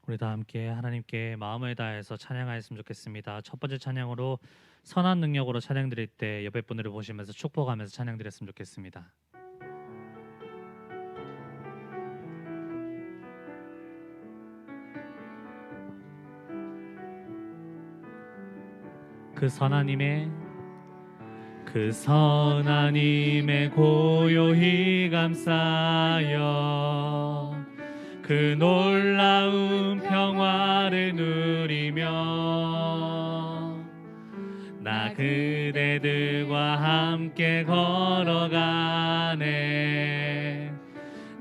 우리 다 함께 하나님께 마음을 다해서 찬양하였으면 좋겠습니다. 첫 번째 찬양으로 선한 능력으로 찬양 드릴 때 옆에 분들을 보시면서 축복하면서 찬양 드렸으면 좋겠습니다. 그 선하님의 고요히 감싸여 그 놀라운 평화를 누리며 나 그대들과 함께 걸어가네.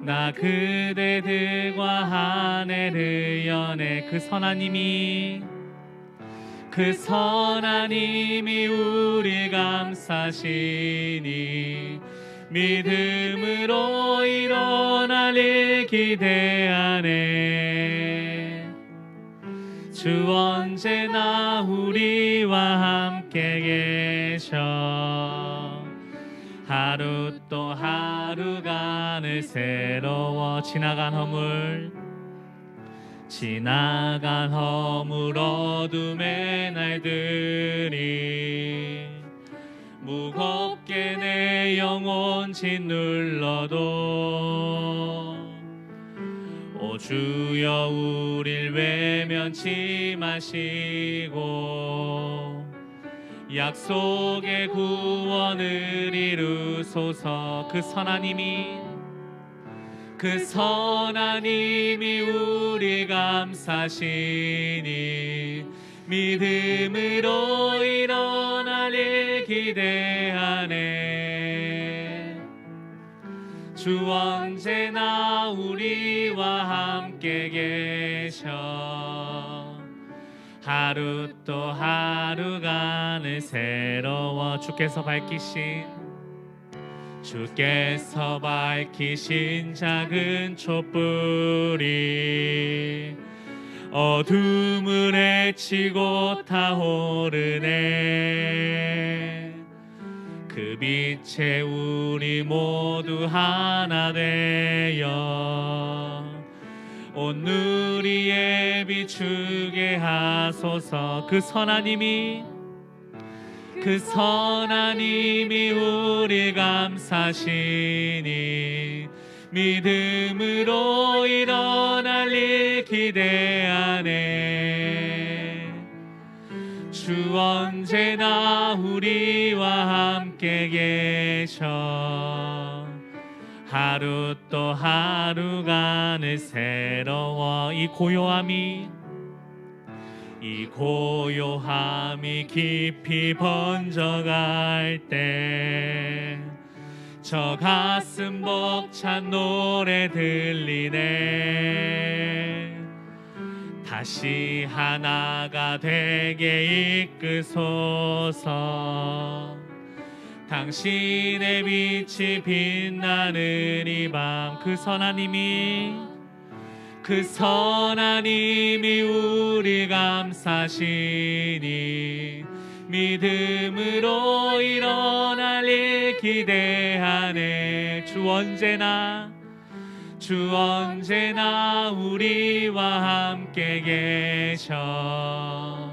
나 그대들과 하늘을 여네. 그 선하님이 우리 감싸시니 믿음으로 일어날 일 기대하네. 주 언제나 우리와 함께 계셔. 하루 또 하루간을 새로워 지나간 허물 어둠의 날들이 무겁게 내 영혼 짓눌러도 오 주여 우릴 외면치 마시고 약속의 구원을 이루소서. 그 선하님이 우리 감싸시니 믿음으로 일어날 일 기대하네. 주 언제나 우리와 함께 계셔. 하루 또 하루간을 새로워 주께서 밝히신 작은 촛불이 어둠을 헤치고 타오르네. 그 빛에 우리 모두 하나 되어 온 누리에 비추게 하소서. 그 선하님이 우리 감싸시니 믿음으로 일어날 일 기대하네. 주 언제나 우리와 함께 계셔. 하루 또 하루간을 새로워. 이 고요함이 깊이 번져갈 때 저 가슴 벅찬 노래 들리네. 다시 하나가 되게 이끄소서. 당신의 빛이 빛나는 이 밤 그 선하님이 우리 감싸시니 믿음으로 일어날 일 기대하네. 주 언제나 우리와 함께 계셔.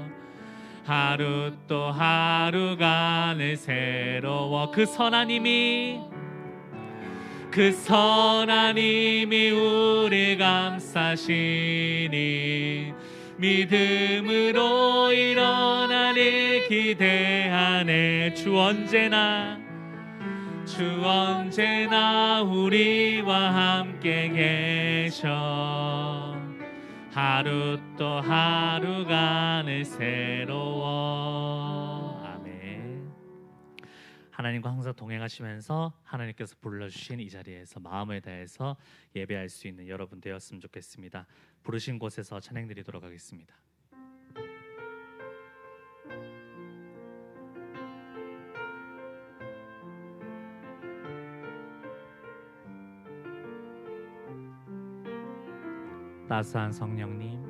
하루 또 하루간을 새로워. 그 선하님이 우리 감싸시니 믿음으로 일어날 일 기대하네. 주 언제나 우리와 함께 계셔. 하루 또 하루간을 새로워. 아멘. 하나님과 항상 동행하시면서 하나님께서 불러주신 이 자리에서 마음을 다해서 예배할 수 있는 여러분 되었으면 좋겠습니다. 부르신 곳에서 찬양 드리도록 하겠습니다. 따스한 성령님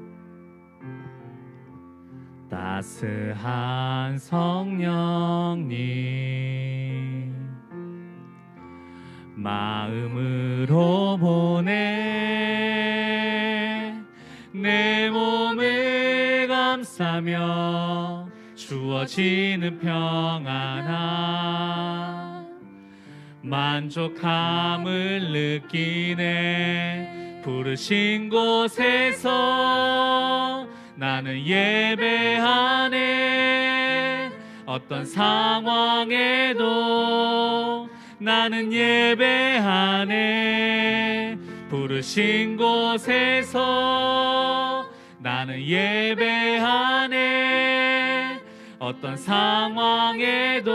마음으로 보내 내 감사하며 주어지는 평안함 만족함을 느끼네. 부르신 곳에서 나는 예배하네. 어떤 상황에도 나는 예배하네. 부르신 곳에서 나는 예배하네. 어떤 상황에도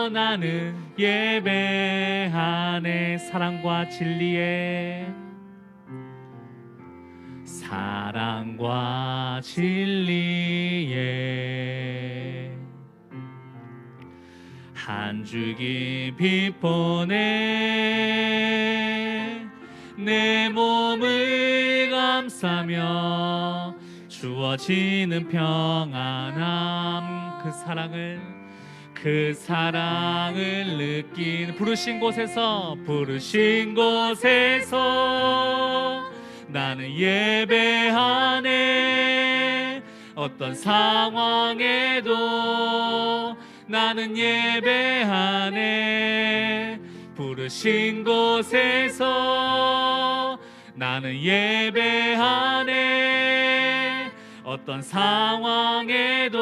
나는 예배하네. 사랑과 진리에 사랑과 진리에 한 줄기 빛 보내 내 몸을 감싸며 주어지는 평안함 그 사랑을 느낀 부르신 곳에서 나는 예배하네. 어떤 상황에도 나는 예배하네. 부르신 곳에서 나는 예배하네. 어떤 상황에도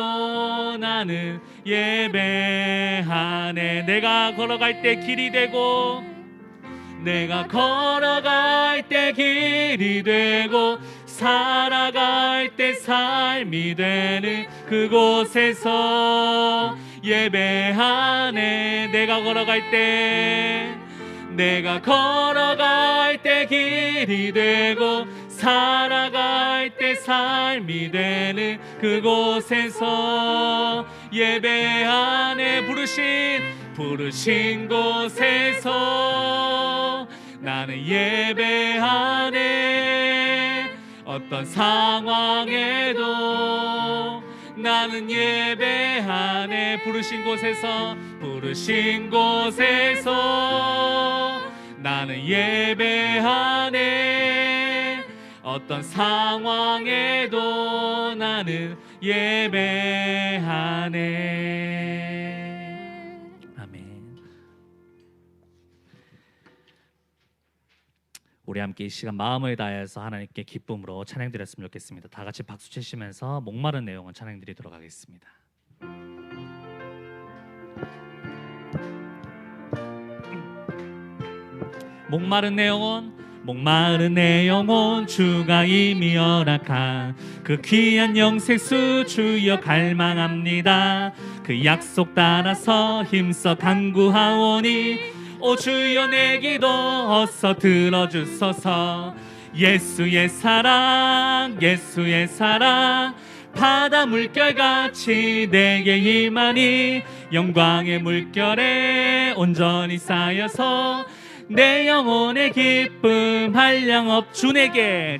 나는 예배하네. 내가 걸어갈 때 길이 되고 내가 걸어갈 때 길이 되고 살아갈 때 삶이 되는 그곳에서 예배하네. 내가 걸어갈 때 길이 되고 살아갈 때 삶이 되는 그곳에서 예배하네. 부르신 곳에서 나는 예배하네. 어떤 상황에도 나는 예배하네. 부르신 곳에서 나는 예배하네. 어떤 상황에도 나는 예배하네. 아멘. 우리 함께 이 시간 마음을 다해서 하나님께 기쁨으로 찬양드렸으면 좋겠습니다. 다 같이 박수 치시면서 목마른 내용은 찬양드리도록 하겠습니다. 목마른 내 영혼 주가 이미 허락한 그 귀한 영생수 주여 갈망합니다. 그 약속 따라서 힘써 간구하오니 오 주여 내 기도 어서 들어주소서. 예수의 사랑 바다 물결같이 내게 임하니 영광의 물결에 온전히 쌓여서 내 영혼의 기쁨 한량없 주내게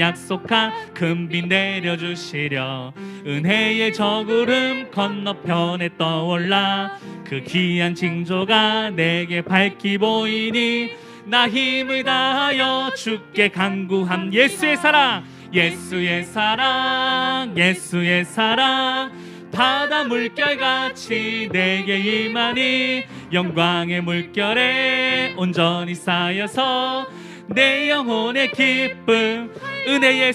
약속한 큰빛 내려주시려. 은혜의 저구름 건너편에 떠올라 그 귀한 징조가 내게 밝히 보이니 나 힘을 다하여 주께 간구함. 예수의 사랑 바다 물결같이 내게 임하니 영광의 물결에 온전히 쌓여서 내 영혼의 기쁨. 은혜의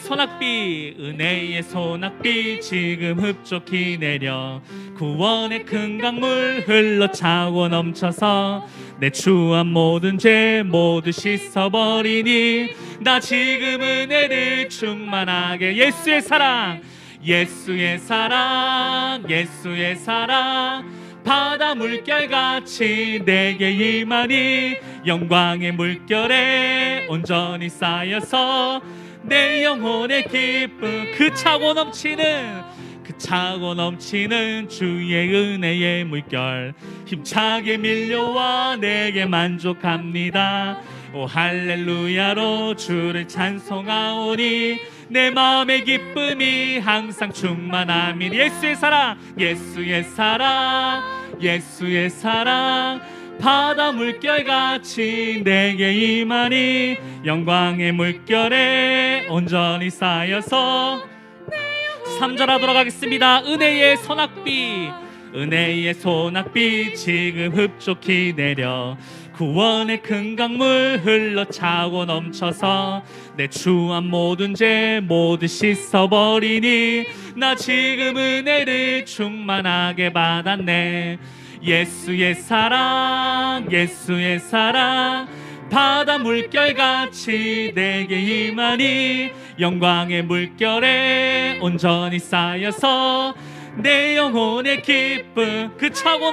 소낙비 지금 흡족히 내려 구원의 큰 강물 흘러차고 넘쳐서 내 추한 모든 죄 모두 씻어버리니 나 지금 은혜를 충만하게. 예수의 사랑 바다 물결같이 내게 임하니 영광의 물결에 온전히 쌓여서 내 영혼의 기쁨. 그 차고 넘치는 주의 은혜의 물결 힘차게 밀려와 내게 만족합니다. 오 할렐루야로 주를 찬송하오니 내 마음의 기쁨이 항상 충만함이니. 예수의 사랑 바다 물결같이 내게 임하니 영광의 물결에 온전히 쌓여서 3절 하도록 하겠습니다. 은혜의 소낙비, 은혜의 소낙비 지금 흡족히 내려 구원의 큰 강물 흘러차고 넘쳐서 내 추한 모든 죄 모두 씻어버리니 나 지금 은혜를 충만하게 받았네. 예수의 사랑, 예수의 사랑 바다 물결같이 내게 임하니 영광의 물결에 온전히 쌓여서 내 영혼의 기쁨 그 차고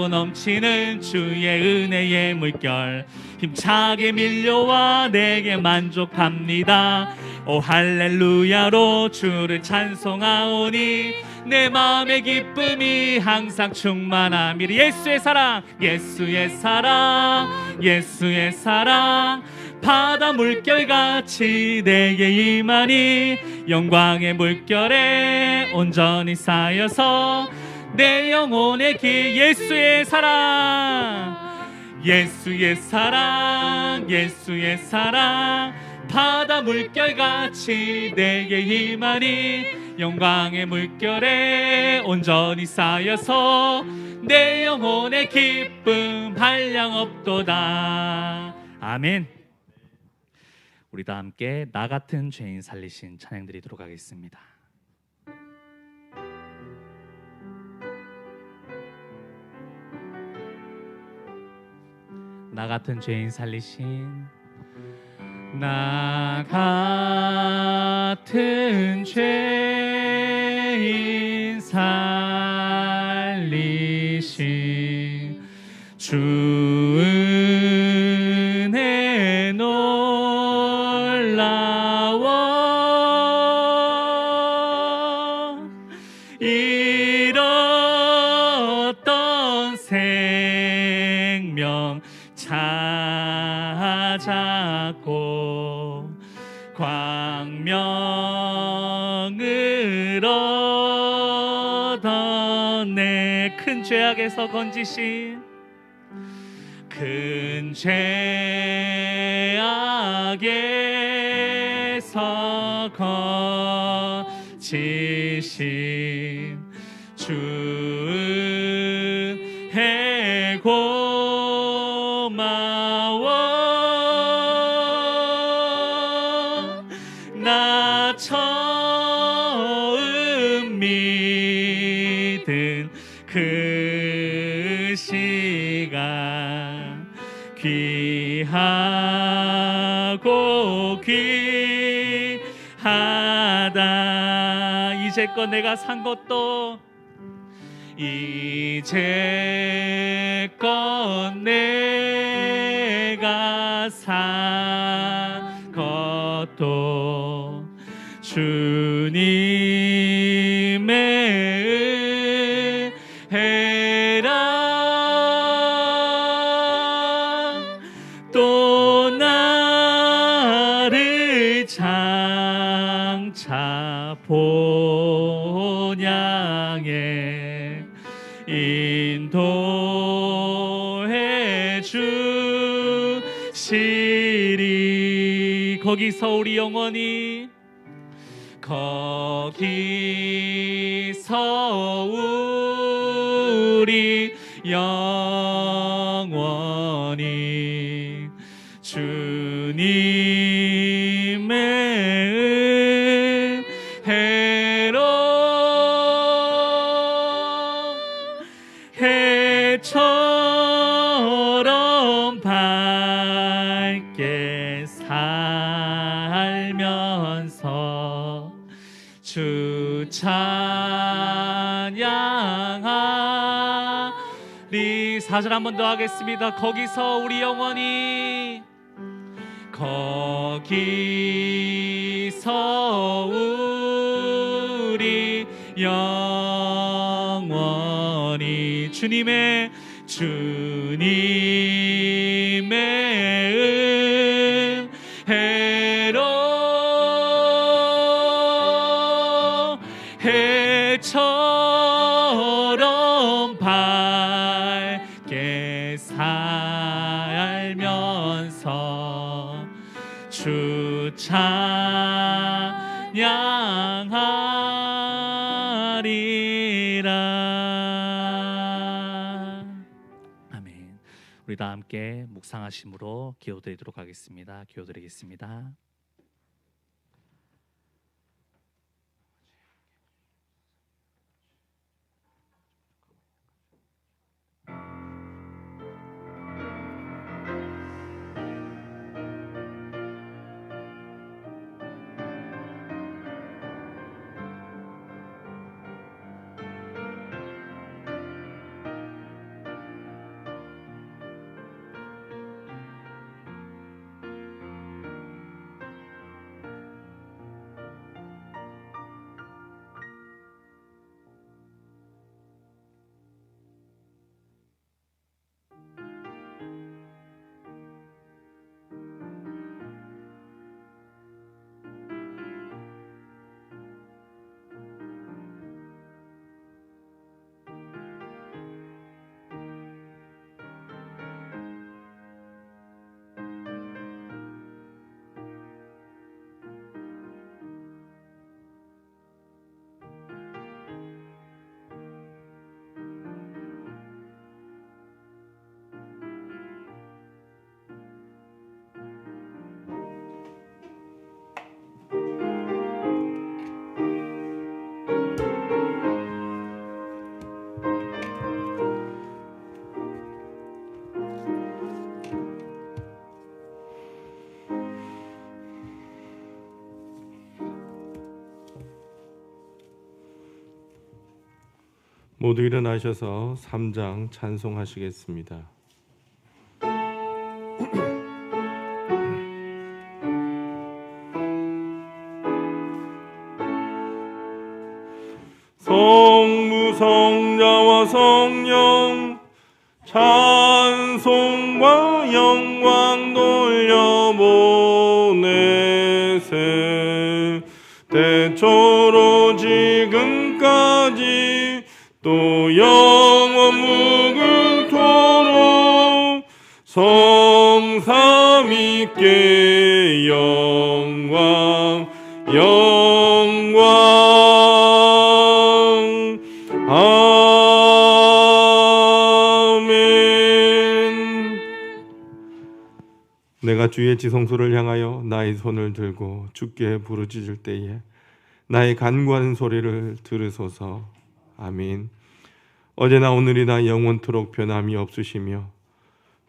넘치는 주의 은혜의 물결 힘차게 밀려와 내게 만족합니다. 오 할렐루야로 주를 찬송하오니 내 마음의 기쁨이 항상 충만함이리. 예수의 사랑, 예수의 사랑, 예수의 사랑 바다 물결같이 내게 임하니 영광의 물결에 온전히 쌓여서 내 영혼의 예수의 사랑, 예수의 사랑, 예수의 사랑 바다 물결같이 내게 임하니 영광의 물결에 온전히 쌓여서 내 영혼의 기쁨 한량없도다. 아멘. 우리 다 함께 나 같은 죄인 살리신 찬양 드리도록 하겠습니다. 나 같은 죄인 살리신 나 같은 죄인 살리신 주 은혜 놀라워 잃었던 생명 찾았고 광명을 얻었네. 큰 죄악에서 건지신 큰 죄악에서 건지신 주 은혜 고마워. 나 처음 믿은 그 시간 귀하고 귀하다. 이제껏 내가 산 것도 이제껏 내가 산 것도 주님의 은혜라. 또 나를 장차 본향에 인도해 주시리. 거기서 우리 영원히 거기서 우리 영원히 주님의 은혜로 해처럼 밝게 살면서 주 찬양하리. 4절 한 번 더 하겠습니다. 거기서 우리 영원히 거기서 우리 영원히 주님의 은혜로 해처럼 밝게 살면서 주 찬양 우리 다 함께 묵상하심으로 기도드리도록 하겠습니다. 기도드리겠습니다. 모두 일어나셔서 3장 찬송하시겠습니다. 성부 성자와 성령 찬송과 영광 돌려보내세. 대초로 지금까지 또 영원 무궁토록 성삼위께 영광 영광. 아멘. 내가 주의 지성소를 향하여 나의 손을 들고 주께 부르짖을 때에 나의 간구하는 소리를 들으소서. 아멘. 어제나 오늘이나 영원토록 변함이 없으시며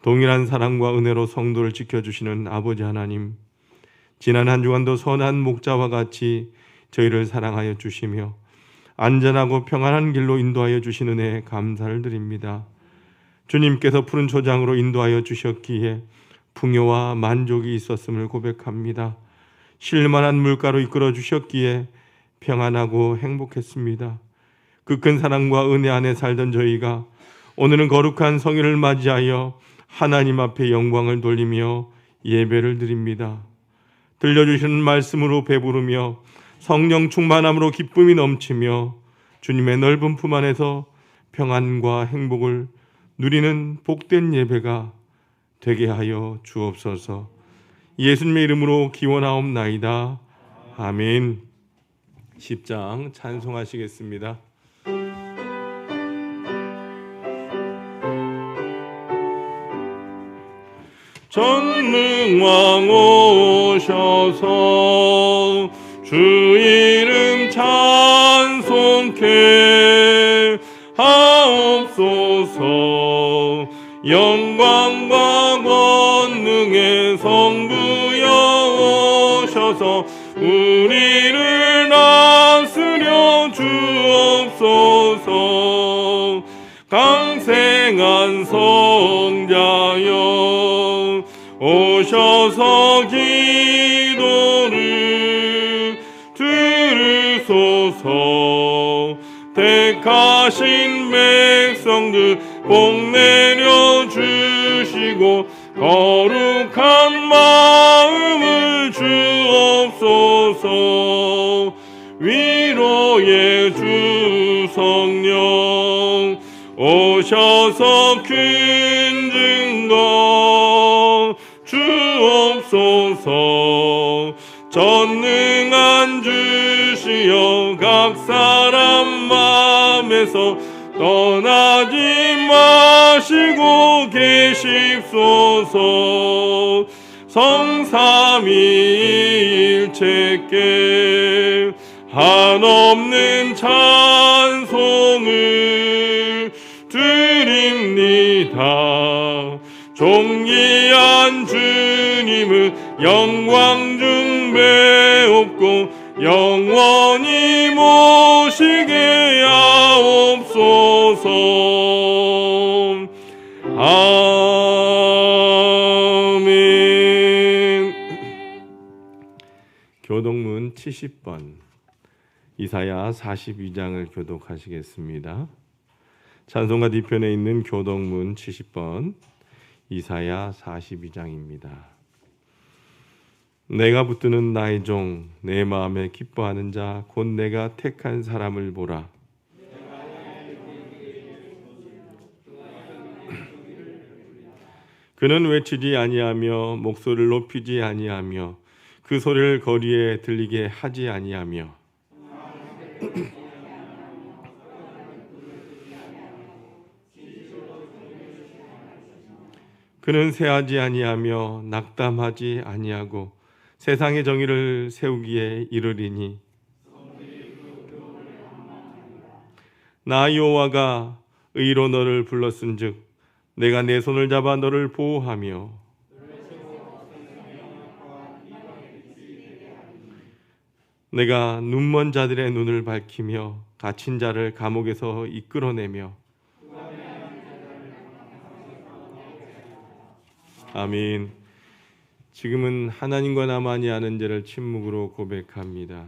동일한 사랑과 은혜로 성도를 지켜주시는 아버지 하나님, 지난 한 주간도 선한 목자와 같이 저희를 사랑하여 주시며 안전하고 평안한 길로 인도하여 주시는 은혜에 감사를 드립니다. 주님께서 푸른 초장으로 인도하여 주셨기에 풍요와 만족이 있었음을 고백합니다. 쉴만한 물가로 이끌어 주셨기에 평안하고 행복했습니다. 그 큰 사랑과 은혜 안에 살던 저희가 오늘은 거룩한 성일을 맞이하여 하나님 앞에 영광을 돌리며 예배를 드립니다. 들려주시는 말씀으로 배부르며 성령 충만함으로 기쁨이 넘치며 주님의 넓은 품 안에서 평안과 행복을 누리는 복된 예배가 되게 하여 주옵소서. 예수님의 이름으로 기원하옵나이다. 아멘. 10장 찬송하시겠습니다. 전능왕 오셔서 주 이름 찬송케 하옵소서. 영광과 권능의 성부여 오셔서 우리를 다스려 주옵소서. 강생한 성자여 오셔서 기도를 들으소서. 택하신 백성들 복 내려 주시고 거룩한 마음을 주옵소서. 위로의 주 성령 오셔서 큰 증거 주옵소서. 전능한 주시여 각 사람 마음에서 떠나지 마 하시고 계십소서. 성삼위일체께 한없는 찬송을 드립니다. 존귀한 주님을 영광 중배옵고 영원히 모시게 하옵소서. 아멘. 교독문 70번 이사야 42장을 교독하시겠습니다. 찬송가 뒤편에 있는 교독문 70번 이사야 42장입니다. 내가 붙드는 나의 종, 내 마음에 기뻐하는 자, 곧 내가 택한 사람을 보라. 그는 외치지 아니하며 목소리를 높이지 아니하며 그 소리를 거리에 들리게 하지 아니하며 그는 세하지 아니하며 낙담하지 아니하고 세상의 정의를 세우기에 이르리니 나 여호와가 의로 너를 불렀은즉 내가 내 손을 잡아 너를 보호하며 내가 눈먼 자들의 눈을 밝히며 갇힌 자를 감옥에서 이끌어내며 아멘. 지금은 하나님과 나만이 아는 죄를 침묵으로 고백합니다.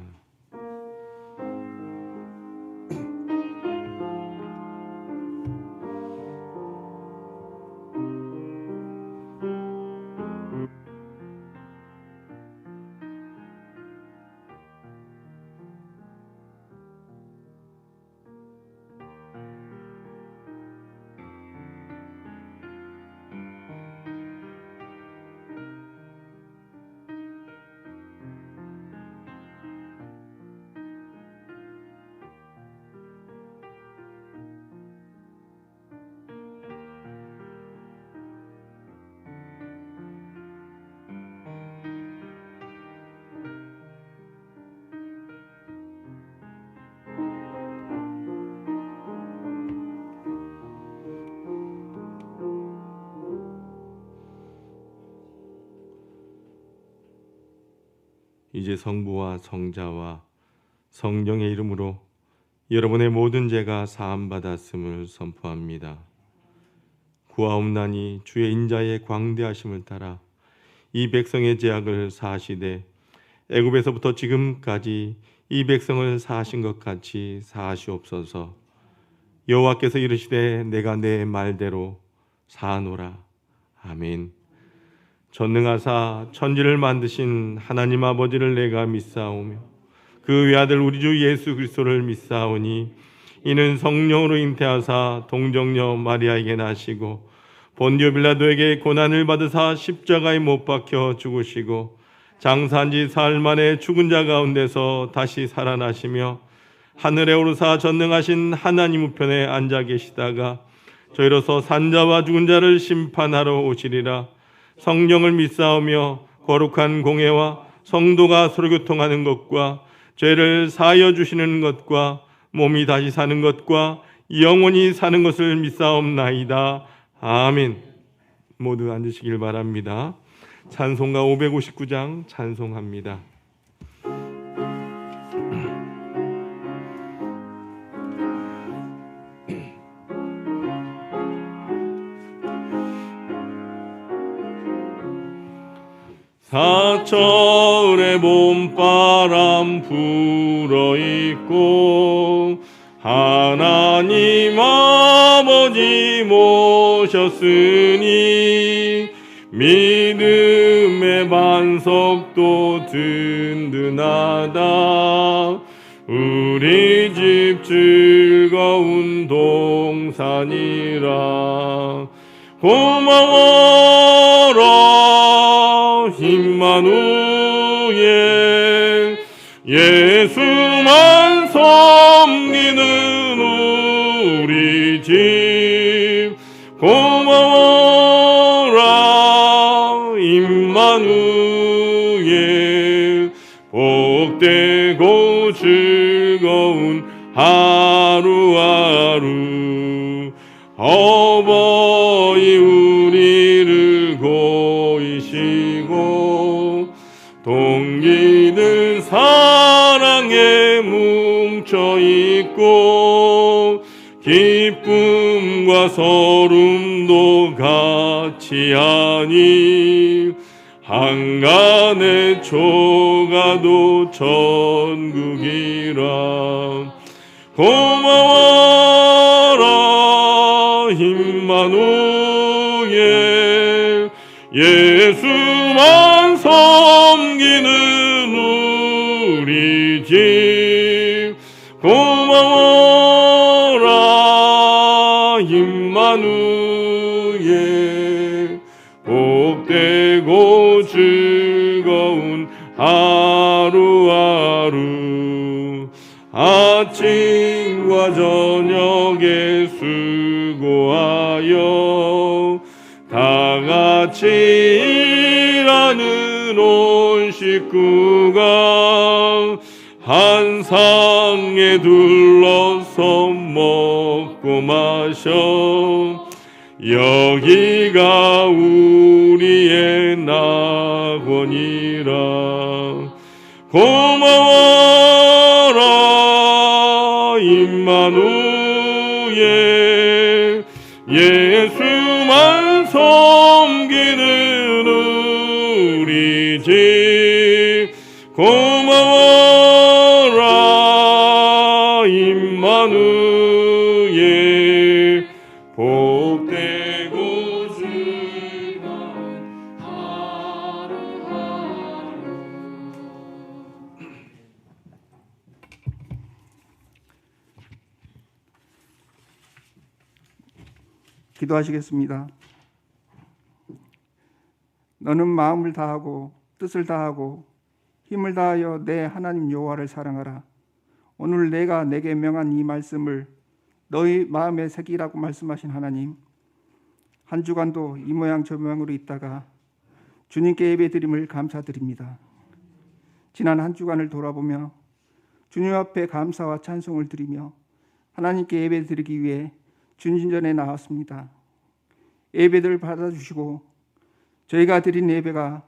이제 성부와 성자와 성령의 이름으로 여러분의 모든 죄가 사함받았음을 선포합니다. 구하옵나니 주의 인자의 광대하심을 따라 이 백성의 죄악을 사하시되 애굽에서부터 지금까지 이 백성을 사하신 것 같이 사하시옵소서. 여호와께서 이르시되 내가 내 말대로 사하노라. 아멘. 전능하사 천지를 만드신 하나님 아버지를 내가 믿사오며 그 외아들 우리 주 예수 그리스도를 믿사오니 이는 성령으로 잉태하사 동정녀 마리아에게 나시고 본디오 빌라도에게 고난을 받으사 십자가에 못 박혀 죽으시고 장사한 지 사흘 만에 죽은 자 가운데서 다시 살아나시며 하늘에 오르사 전능하신 하나님 우편에 앉아 계시다가 저희로서 산자와 죽은 자를 심판하러 오시리라. 성령을 믿사오며 거룩한 공회와 성도가 서로 교통하는 것과 죄를 사하여 주시는 것과 몸이 다시 사는 것과 영원히 사는 것을 믿사옵나이다. 아멘. 모두 앉으시길 바랍니다. 찬송가 559장 찬송합니다. 사철의 봄바람 불어있고 하나님 아버지 모셨으니 믿음의 반석도 든든하다. 우리 집 즐거운 동산이라. 고마워라 임마누엘. 예수만 섬기는 우리 집 고마워라 임마누엘 복되고 즐거운 하루하루 어버이 우리를 고이시고 동기들 사랑에 뭉쳐있고 기쁨과 서름도 같이 하니 한간의 초가도 천국이라 고마워라 임마누엘 예수만 섬기는 우리 집 고마워라 임마누엘 복되고 즐거운 하루하루 아침과 저녁에 수고하여 다같이 일하는 온 식구가 한 상에 둘러서 먹고 마셔 여기가 우리의 낙원이라 고마워라 임마누엘 예수만 섬기는 우리 집 고마워라 임마누엘 복되고 즐거운 하루하루 기도하시겠습니다. 너는 마음을 다하고 뜻을 다하고 힘을 다하여 내 하나님 여호와를 사랑하라. 오늘 내가 내게 명한 이 말씀을 너희 마음에 새기라고 말씀하신 하나님, 한 주간도 이 모양 저 모양으로 있다가 주님께 예배드림을 감사드립니다. 지난 한 주간을 돌아보며 주님 앞에 감사와 찬송을 드리며 하나님께 예배드리기 위해 주님 전에 나왔습니다. 예배를 받아주시고 저희가 드린 예배가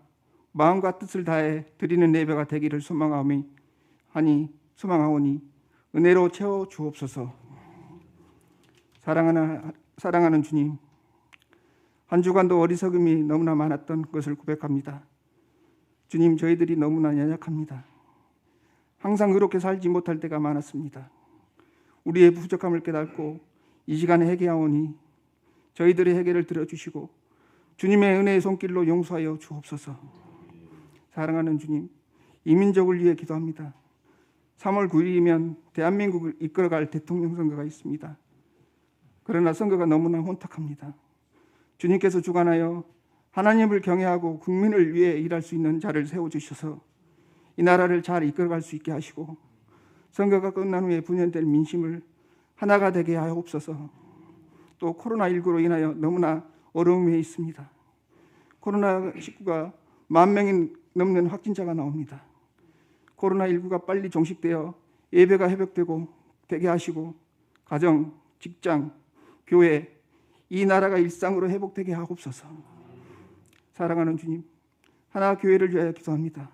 마음과 뜻을 다해 드리는 예배가 되기를 소망하오니 은혜로 채워 주옵소서. 사랑하는 주님, 한 주간도 어리석음이 너무나 많았던 것을 고백합니다. 주님, 저희들이 너무나 연약합니다. 항상 그렇게 살지 못할 때가 많았습니다. 우리의 부족함을 깨닫고 이 시간에 회개하오니 저희들의 회개를 들어주시고 주님의 은혜의 손길로 용서하여 주옵소서. 사랑하는 주님, 이 민족을 위해 기도합니다. 3월 9일이면 대한민국을 이끌어갈 대통령 선거가 있습니다. 그러나 선거가 너무나 혼탁합니다. 주님께서 주관하여 하나님을 경외하고 국민을 위해 일할 수 있는 자를 세워주셔서 이 나라를 잘 이끌어갈 수 있게 하시고 선거가 끝난 후에 분열될 민심을 하나가 되게 하옵소서. 또 코로나19로 인하여 너무나 어려움에 있습니다. 코로나19가 10,000명이 넘는 확진자가 나옵니다. 코로나19가 빨리 종식되어 예배가 회복되고 되게 하시고 가정, 직장, 교회, 이 나라가 일상으로 회복되게 하옵소서. 사랑하는 주님, 하나교회를 위하여 기도합니다.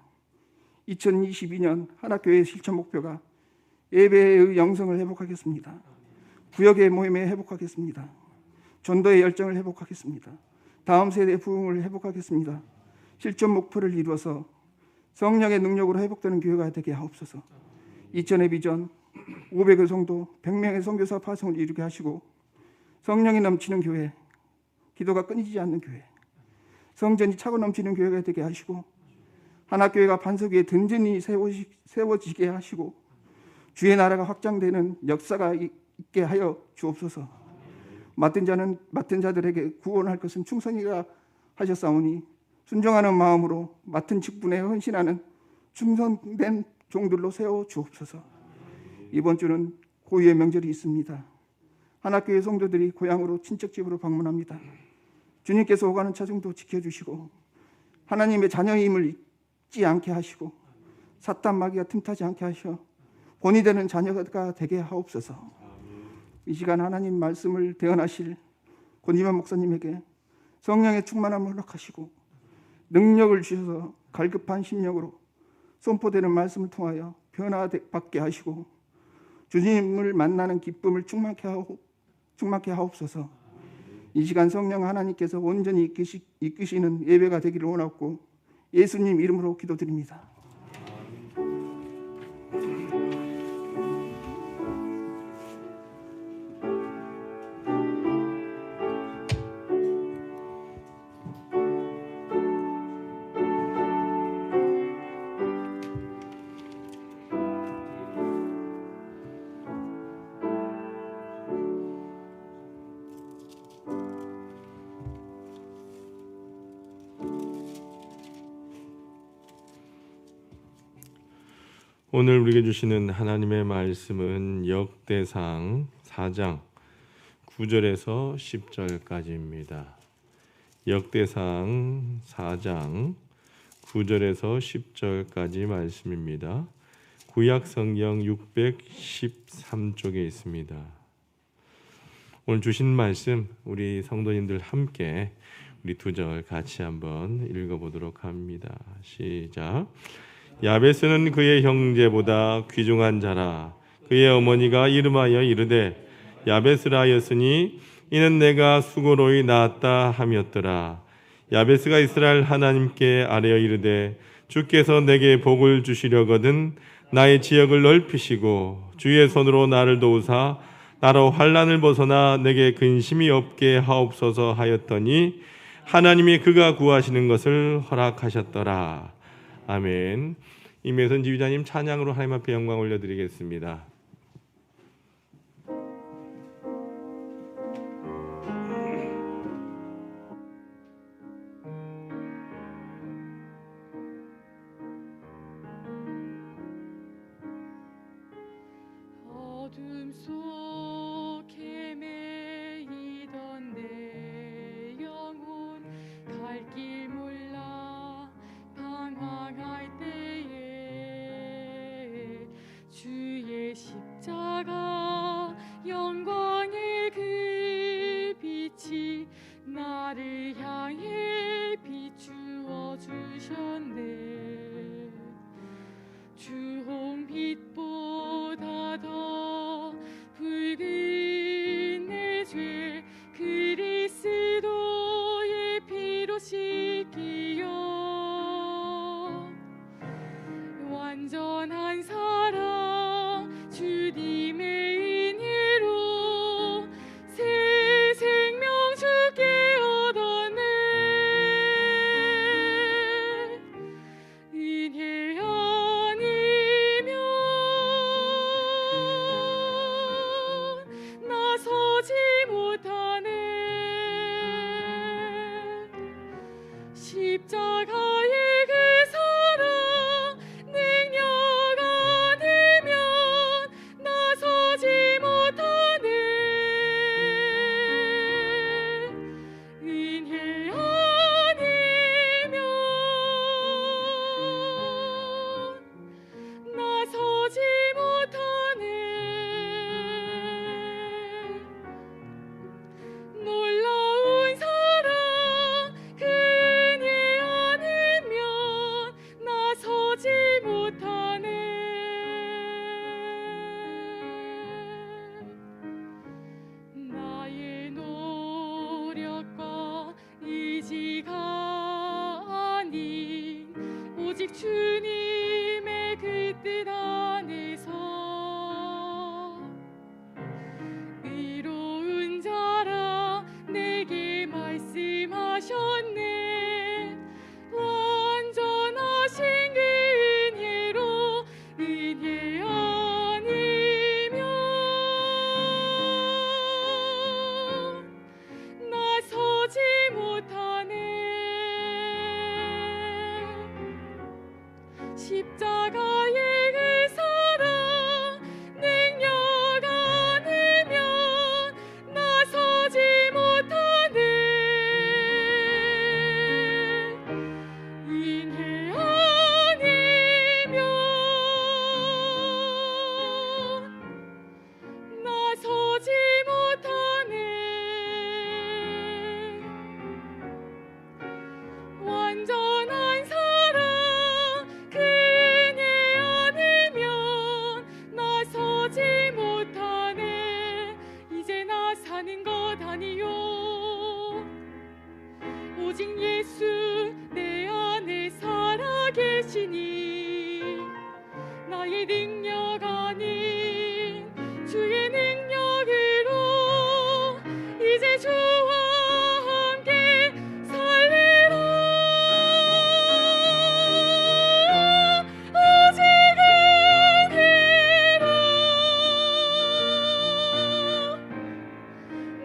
2022년 하나교회 실천 목표가 예배의 영성을 회복하겠습니다. 구역의 모임에 회복하겠습니다. 전도의 열정을 회복하겠습니다. 다음 세대 부흥을 회복하겠습니다. 실천 목표를 이루어서 성령의 능력으로 회복되는 교회가 되게 하옵소서. 2000의 비전 500의 성도 100명의 선교사 파송을 이루게 하시고 성령이 넘치는 교회, 기도가 끊이지 않는 교회, 성전이 차고 넘치는 교회가 되게 하시고 하나교회가 반석 위에 든든히 세워지게 하시고 주의 나라가 확장되는 역사가 있게 하여 주옵소서. 맡은 자들에게 구원할 것은 충성이라 하셨사오니 순종하는 마음으로 맡은 직분에 헌신하는 충성된 종들로 세워 주옵소서. 이번 주는 고유의 명절이 있습니다. 하나교회 성도들이 고향으로 친척집으로 방문합니다. 주님께서 오가는 차중도 지켜주시고 하나님의 자녀임을 잊지 않게 하시고 사탄 마귀가 틈타지 않게 하셔 본이 되는 자녀가 되게 하옵소서. 이 시간 하나님 말씀을 대언하실 권지만 목사님에게 성령의 충만함을 허락하시고 능력을 주셔서 갈급한 심령으로 선포되는 말씀을 통하여 변화받게 하시고 주님을 만나는 기쁨을 충만케 하옵소서. 이 시간 성령 하나님께서 온전히 이끄시는 예배가 되기를 원하고 예수님 이름으로 기도드립니다. 오늘 우리에게 주시는 하나님의 말씀은 역대상 4장 9절에서 10절까지입니다. 역대상 4장 9절에서 10절까지 말씀입니다. 구약 성경 613쪽에 있습니다. 오늘 주신 말씀 우리 성도님들 함께 우리 2절 같이 한번 읽어보도록 합니다. 시작. 야베스는 그의 형제보다 귀중한 자라. 그의 어머니가 이름하여 이르되 야베스라 하였으니 이는 내가 수고로이 낳았다 함이었더라. 야베스가 이스라엘 하나님께 아뢰어 이르되 주께서 내게 복을 주시려거든 나의 지역을 넓히시고 주의 손으로 나를 도우사 나로 환난을 벗어나 내게 근심이 없게 하옵소서 하였더니 하나님이 그가 구하시는 것을 허락하셨더라. 아멘. 임혜선 지휘자님 찬양으로 하나님 앞에 영광 올려드리겠습니다. 어둠 속 헤매이던 내 영혼 갈 길 몰라 방황할 때에 주의 십자가 영광의 그 빛이 나를 향해 비추어 주셨네. 주홍빛보다 더 붉은 내 죄 그리스도의 피로 씻기어 완전한 사랑 주님의 은혜로 새 생명 주께 얻었네. 은혜 아니면 나서지 못하네. 십자가의 그 사랑 능력 아니면 나서지 못하네. 은혜 아니면 나서지 못하네. 놀라운 사랑 그 은혜 아니면 나서지 못하네. 나의 노력과 의지가 아닌 오직 주님의 그 뜻 안에서 의로운 자라 내게 말씀하셨네. 완전하신 그 은혜로 은혜 아니면 나서지 못하네. 십자가의 그 사랑 능력 아니면 되시니 나의 능력 아닌 주의 능력으로 이제 주와 함께 살리라. 오직 은혜로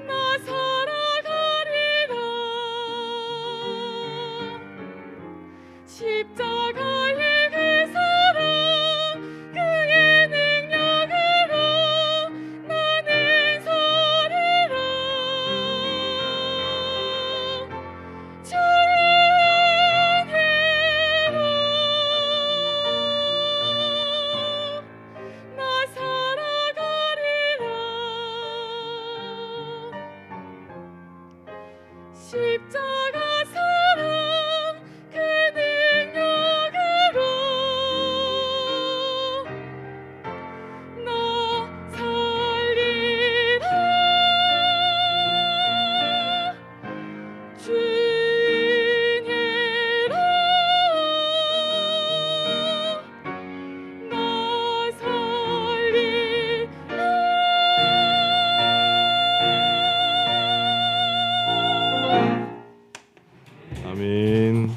나 살아가리라. 십자가의 그 사랑 그의 능력으로 나는 서리라. 주의 은혜로 나 살아가리라. 십자가 사랑 그 능력으로 나 살리라. 주 은혜로 나 살리라. 아멘.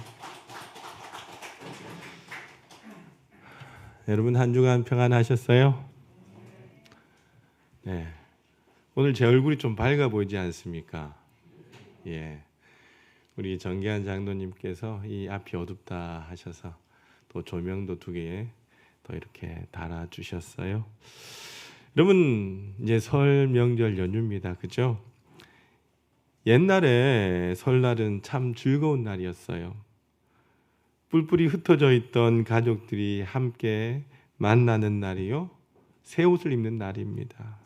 여러분 한 주간 평안하셨어요? 네. 오늘 제 얼굴이 좀 밝아 보이지 않습니까? 예. 우리 정기한 장로님께서 이 앞이 어둡다 하셔서 또 조명도 2개 더 이렇게 달아 주셨어요. 여러분 이제 설 명절 연휴입니다. 그죠? 옛날에 설날은 참 즐거운 날이었어요. 뿔뿔이 흩어져 있던 가족들이 함께 만나는 날이요. 새 옷을 입는 날입니다.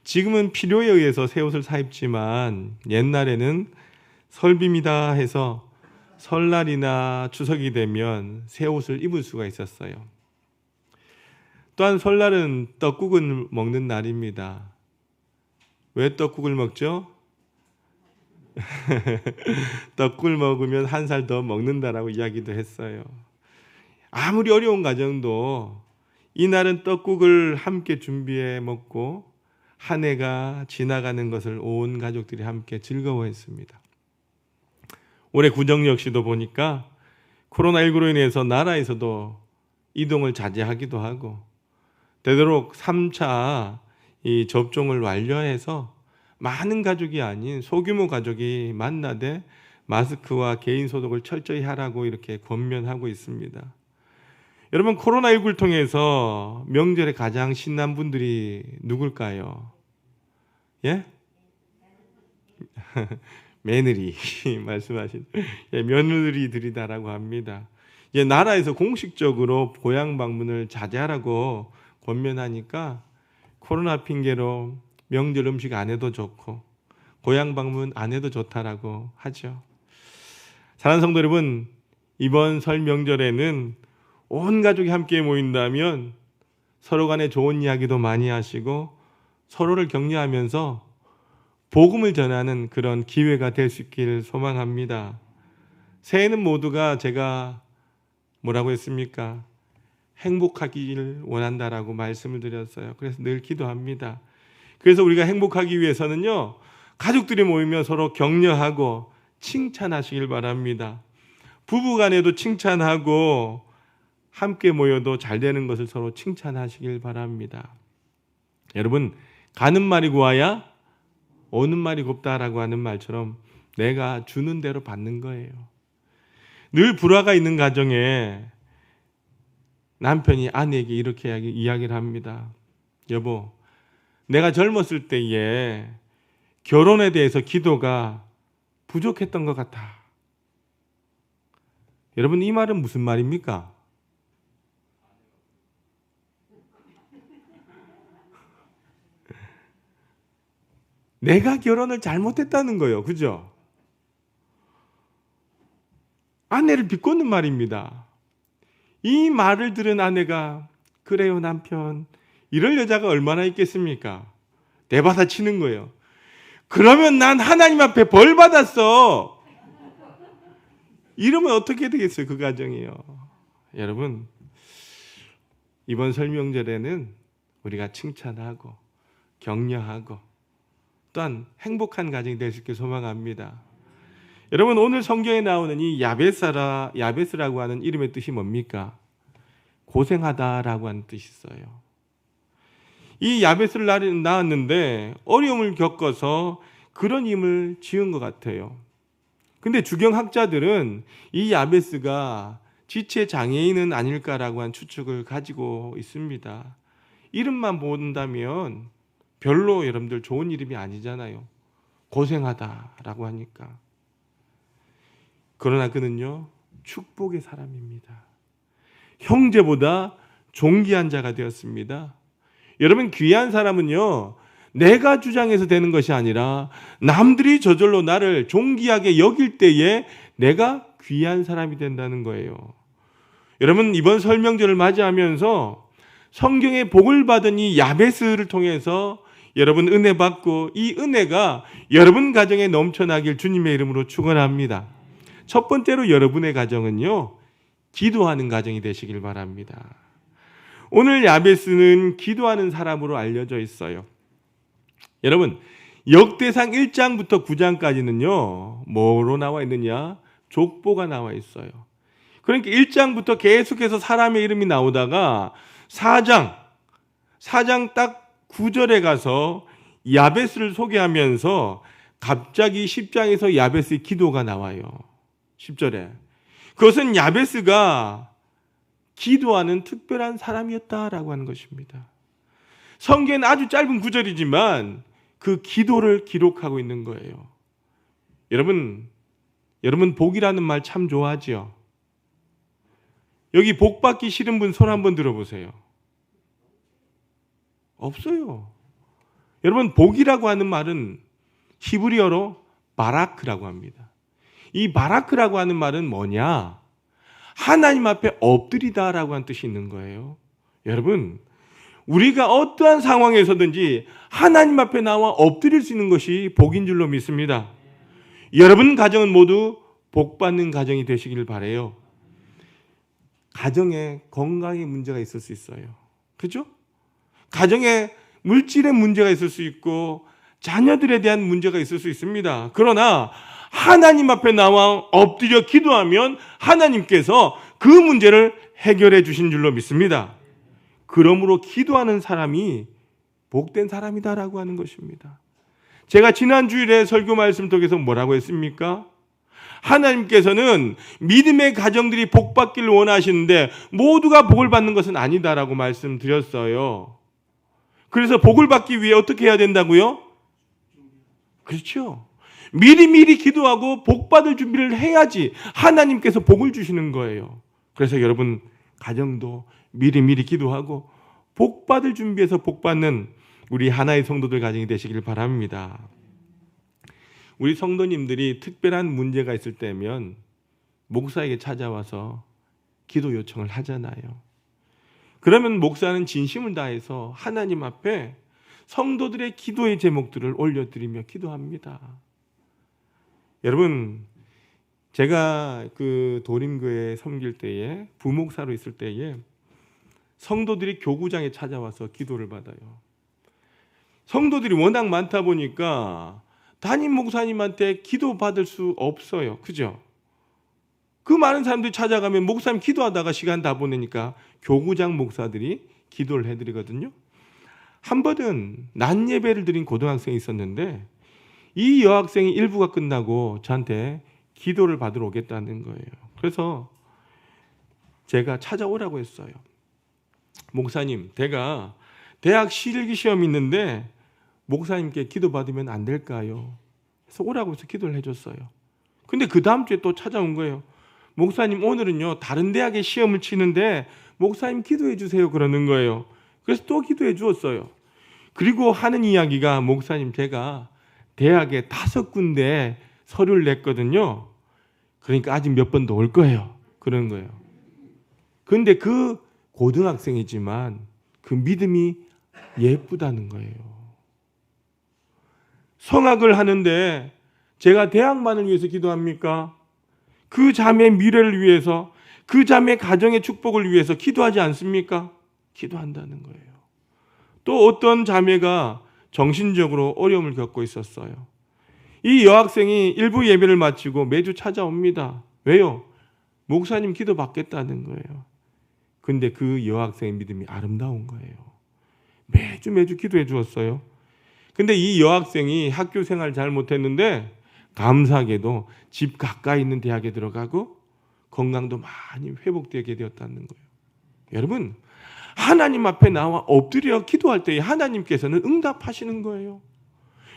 지금은 필요에 의해서 새 옷을 사 입지만 옛날에는 설빔이다 해서 설날이나 추석이 되면 새 옷을 입을 수가 있었어요. 또한 설날은 떡국을 먹는 날입니다. 왜 떡국을 먹죠? 떡국을 먹으면 1살 더 먹는다라고 이야기도 했어요. 아무리 어려운 가정도 이날은 떡국을 함께 준비해 먹고 한 해가 지나가는 것을 온 가족들이 함께 즐거워했습니다. 올해 구정 역시도 보니까 코로나19로 인해서 나라에서도 이동을 자제하기도 하고 되도록 3차 이 접종을 완료해서 많은 가족이 아닌 소규모 가족이 만나되 마스크와 개인 소독을 철저히 하라고 이렇게 권면하고 있습니다. 여러분 코로나19를 통해서 명절에 가장 신난 분들이 누굴까요? 예? 며느리 말씀하신 며느리들이다라고 합니다. 이제 나라에서 공식적으로 고향 방문을 자제하라고 권면하니까 코로나 핑계로 명절 음식 안 해도 좋고 고향 방문 안 해도 좋다라고 하죠. 사랑하는 성도 여러분, 이번 설 명절에는 온 가족이 함께 모인다면 서로 간에 좋은 이야기도 많이 하시고 서로를 격려하면서 복음을 전하는 그런 기회가 될 수 있기를 소망합니다. 새해는 모두가 제가 뭐라고 했습니까? 행복하기를 원한다라고 말씀을 드렸어요. 그래서 늘 기도합니다. 그래서 우리가 행복하기 위해서는요, 가족들이 모이면 서로 격려하고 칭찬하시길 바랍니다. 부부간에도 칭찬하고 함께 모여도 잘 되는 것을 서로 칭찬하시길 바랍니다. 여러분, 가는 말이 고와야 오는 말이 곱다라고 하는 말처럼 내가 주는 대로 받는 거예요. 늘 불화가 있는 가정에 남편이 아내에게 이렇게 이야기를 합니다. 여보, 내가 젊었을 때에 결혼에 대해서 기도가 부족했던 것 같아. 여러분, 이 말은 무슨 말입니까? 내가 결혼을 잘못했다는 거예요. 그죠? 아내를 비꼬는 말입니다. 이 말을 들은 아내가 그래요 남편, 이럴 여자가 얼마나 있겠습니까? 내받아치는 거예요. 그러면 난 하나님 앞에 벌 받았어. 이러면 어떻게 되겠어요? 그 가정이요. 여러분, 이번 설명절에는 우리가 칭찬하고 격려하고 또한 행복한 가정이 될 수 있게 소망합니다. 여러분, 오늘 성경에 나오는 이 야베스라고 하는 이름의 뜻이 뭡니까? 고생하다라고 하는 뜻이 있어요. 이 야베스를 낳았는데 어려움을 겪어서 그런 이름을 지은 것 같아요. 근데 주경학자들은 이 야베스가 지체 장애인은 아닐까라고 한 추측을 가지고 있습니다. 이름만 본다면 별로 여러분들 좋은 이름이 아니잖아요. 고생하다라고 하니까. 그러나 그는요, 축복의 사람입니다. 형제보다 존귀한 자가 되었습니다. 여러분, 귀한 사람은요, 내가 주장해서 되는 것이 아니라 남들이 저절로 나를 존귀하게 여길 때에 내가 귀한 사람이 된다는 거예요. 여러분, 이번 설명절을 맞이하면서 성경의 복을 받은 이 야베스를 통해서 여러분 은혜 받고 이 은혜가 여러분 가정에 넘쳐나길 주님의 이름으로 축원합니다. 첫 번째로 여러분의 가정은요, 기도하는 가정이 되시길 바랍니다. 오늘 야베스는 기도하는 사람으로 알려져 있어요. 여러분, 역대상 1장부터 9장까지는요, 뭐로 나와 있느냐? 족보가 나와 있어요. 그러니까 1장부터 계속해서 사람의 이름이 나오다가 4장 딱 9절에 가서 야베스를 소개하면서 갑자기 10장에서 야베스의 기도가 나와요. 10절에. 그것은 야베스가 기도하는 특별한 사람이었다라고 하는 것입니다. 성경은 아주 짧은 구절이지만 그 기도를 기록하고 있는 거예요. 여러분 복이라는 말 참 좋아하지요? 여기 복 받기 싫은 분 손 한번 들어보세요. 없어요. 여러분, 복이라고 하는 말은 히브리어로 바라크라고 합니다. 이 바라크라고 하는 말은 뭐냐? 하나님 앞에 엎드리다라고 하는 뜻이 있는 거예요. 여러분, 우리가 어떠한 상황에서든지 하나님 앞에 나와 엎드릴 수 있는 것이 복인 줄로 믿습니다. 여러분 가정은 모두 복 받는 가정이 되시길 바라요. 가정에 건강에 문제가 있을 수 있어요. 그죠? 가정에 물질의 문제가 있을 수 있고 자녀들에 대한 문제가 있을 수 있습니다. 그러나 하나님 앞에 나와 엎드려 기도하면 하나님께서 그 문제를 해결해 주신 줄로 믿습니다. 그러므로 기도하는 사람이 복된 사람이다라고 하는 것입니다. 제가 지난 주일에 설교 말씀 통해서 뭐라고 했습니까? 하나님께서는 믿음의 가정들이 복 받기를 원하시는데 모두가 복을 받는 것은 아니다라고 말씀드렸어요. 그래서 복을 받기 위해 어떻게 해야 된다고요? 그렇죠. 미리미리 기도하고 복 받을 준비를 해야지 하나님께서 복을 주시는 거예요. 그래서 여러분 가정도 미리미리 기도하고 복 받을 준비해서 복 받는 우리 하나의 성도들 가정이 되시길 바랍니다. 우리 성도님들이 특별한 문제가 있을 때면 목사에게 찾아와서 기도 요청을 하잖아요. 그러면 목사는 진심을 다해서 하나님 앞에 성도들의 기도의 제목들을 올려드리며 기도합니다. 여러분, 제가 그 도림교회 섬길 때에 부목사로 있을 때에 성도들이 교구장에 찾아와서 기도를 받아요. 성도들이 워낙 많다 보니까 담임 목사님한테 기도 받을 수 없어요. 그죠? 그 많은 사람들이 찾아가면 목사님 기도하다가 시간 다 보내니까 교구장 목사들이 기도를 해드리거든요. 한 번은 낮 예배를 드린 고등학생이 있었는데 이 여학생이 일부가 끝나고 저한테 기도를 받으러 오겠다는 거예요. 그래서 제가 찾아오라고 했어요. 목사님, 제가 대학 실기 시험이 있는데 목사님께 기도 받으면 안 될까요? 그래서 오라고 해서 기도를 해줬어요. 근데 그 다음 주에 또 찾아온 거예요. 목사님, 오늘은요 다른 대학에 시험을 치는데 목사님 기도해 주세요 그러는 거예요. 그래서 또 기도해 주었어요. 그리고 하는 이야기가, 목사님, 제가 대학에 5군데 서류를 냈거든요. 그러니까 아직 몇 번 더 올 거예요. 그런 거예요. 근데 그 고등학생이지만 그 믿음이 예쁘다는 거예요. 성악을 하는데 제가 대학만을 위해서 기도합니까? 그 자매의 미래를 위해서, 그 자매 가정의 축복을 위해서 기도하지 않습니까? 기도한다는 거예요. 또 어떤 자매가 정신적으로 어려움을 겪고 있었어요. 이 여학생이 일부 예배를 마치고 매주 찾아옵니다. 왜요? 목사님 기도 받겠다는 거예요. 근데 그 여학생의 믿음이 아름다운 거예요. 매주 기도해 주었어요. 근데 이 여학생이 학교 생활 잘 못했는데 감사하게도 집 가까이 있는 대학에 들어가고 건강도 많이 회복되게 되었다는 거예요. 여러분, 하나님 앞에 나와 엎드려 기도할 때 하나님께서는 응답하시는 거예요.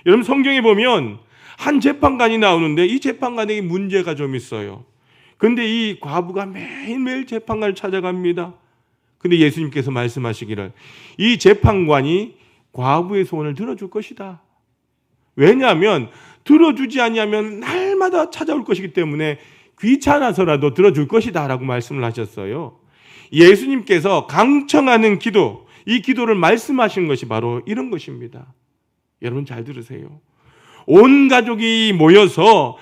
여러분, 성경에 보면 한 재판관이 나오는데 이 재판관에게 문제가 좀 있어요. 근데 이 과부가 매일매일 재판관을 찾아갑니다. 근데 예수님께서 말씀하시기를 이 재판관이 과부의 소원을 들어줄 것이다. 왜냐하면 들어주지 아니하면 날마다 찾아올 것이기 때문에 귀찮아서라도 들어줄 것이다 라고 말씀을 하셨어요. 예수님께서 강청하는 기도, 이 기도를 말씀하신 것이 바로 이런 것입니다. 여러분 잘 들으세요. 온 가족이 모여서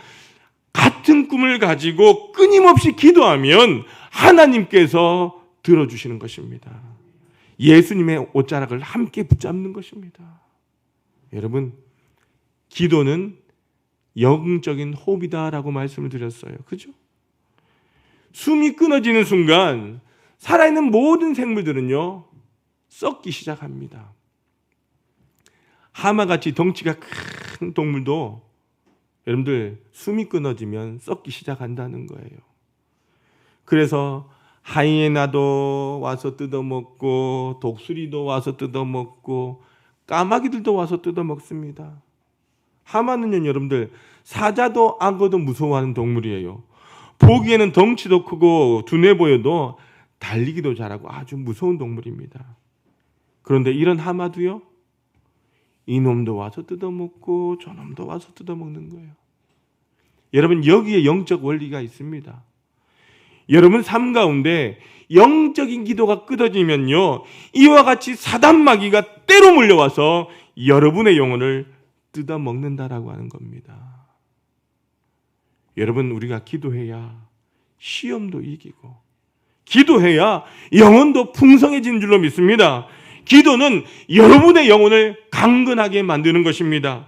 같은 꿈을 가지고 끊임없이 기도하면 하나님께서 들어주시는 것입니다. 예수님의 옷자락을 함께 붙잡는 것입니다. 여러분, 기도는 영적인 호흡이다라고 말씀을 드렸어요. 그죠? 숨이 끊어지는 순간 살아있는 모든 생물들은요 썩기 시작합니다. 하마같이 덩치가 큰 동물도 여러분들 숨이 끊어지면 썩기 시작한다는 거예요. 그래서 하이에나도 와서 뜯어먹고 독수리도 와서 뜯어먹고 까마귀들도 와서 뜯어먹습니다. 하마는요 여러분들 사자도 악어도 무서워하는 동물이에요. 보기에는 덩치도 크고 둔해 보여도 달리기도 잘하고 아주 무서운 동물입니다. 그런데 이런 하마도요 이놈도 와서 뜯어먹고 저놈도 와서 뜯어먹는 거예요. 여러분, 여기에 영적 원리가 있습니다. 여러분 삶 가운데 영적인 기도가 끊어지면요 이와 같이 사단 마귀가 때로 몰려와서 여러분의 영혼을 뜯어먹는다라고 하는 겁니다. 여러분, 우리가 기도해야 시험도 이기고 기도해야 영혼도 풍성해지는 줄로 믿습니다. 기도는 여러분의 영혼을 강건하게 만드는 것입니다.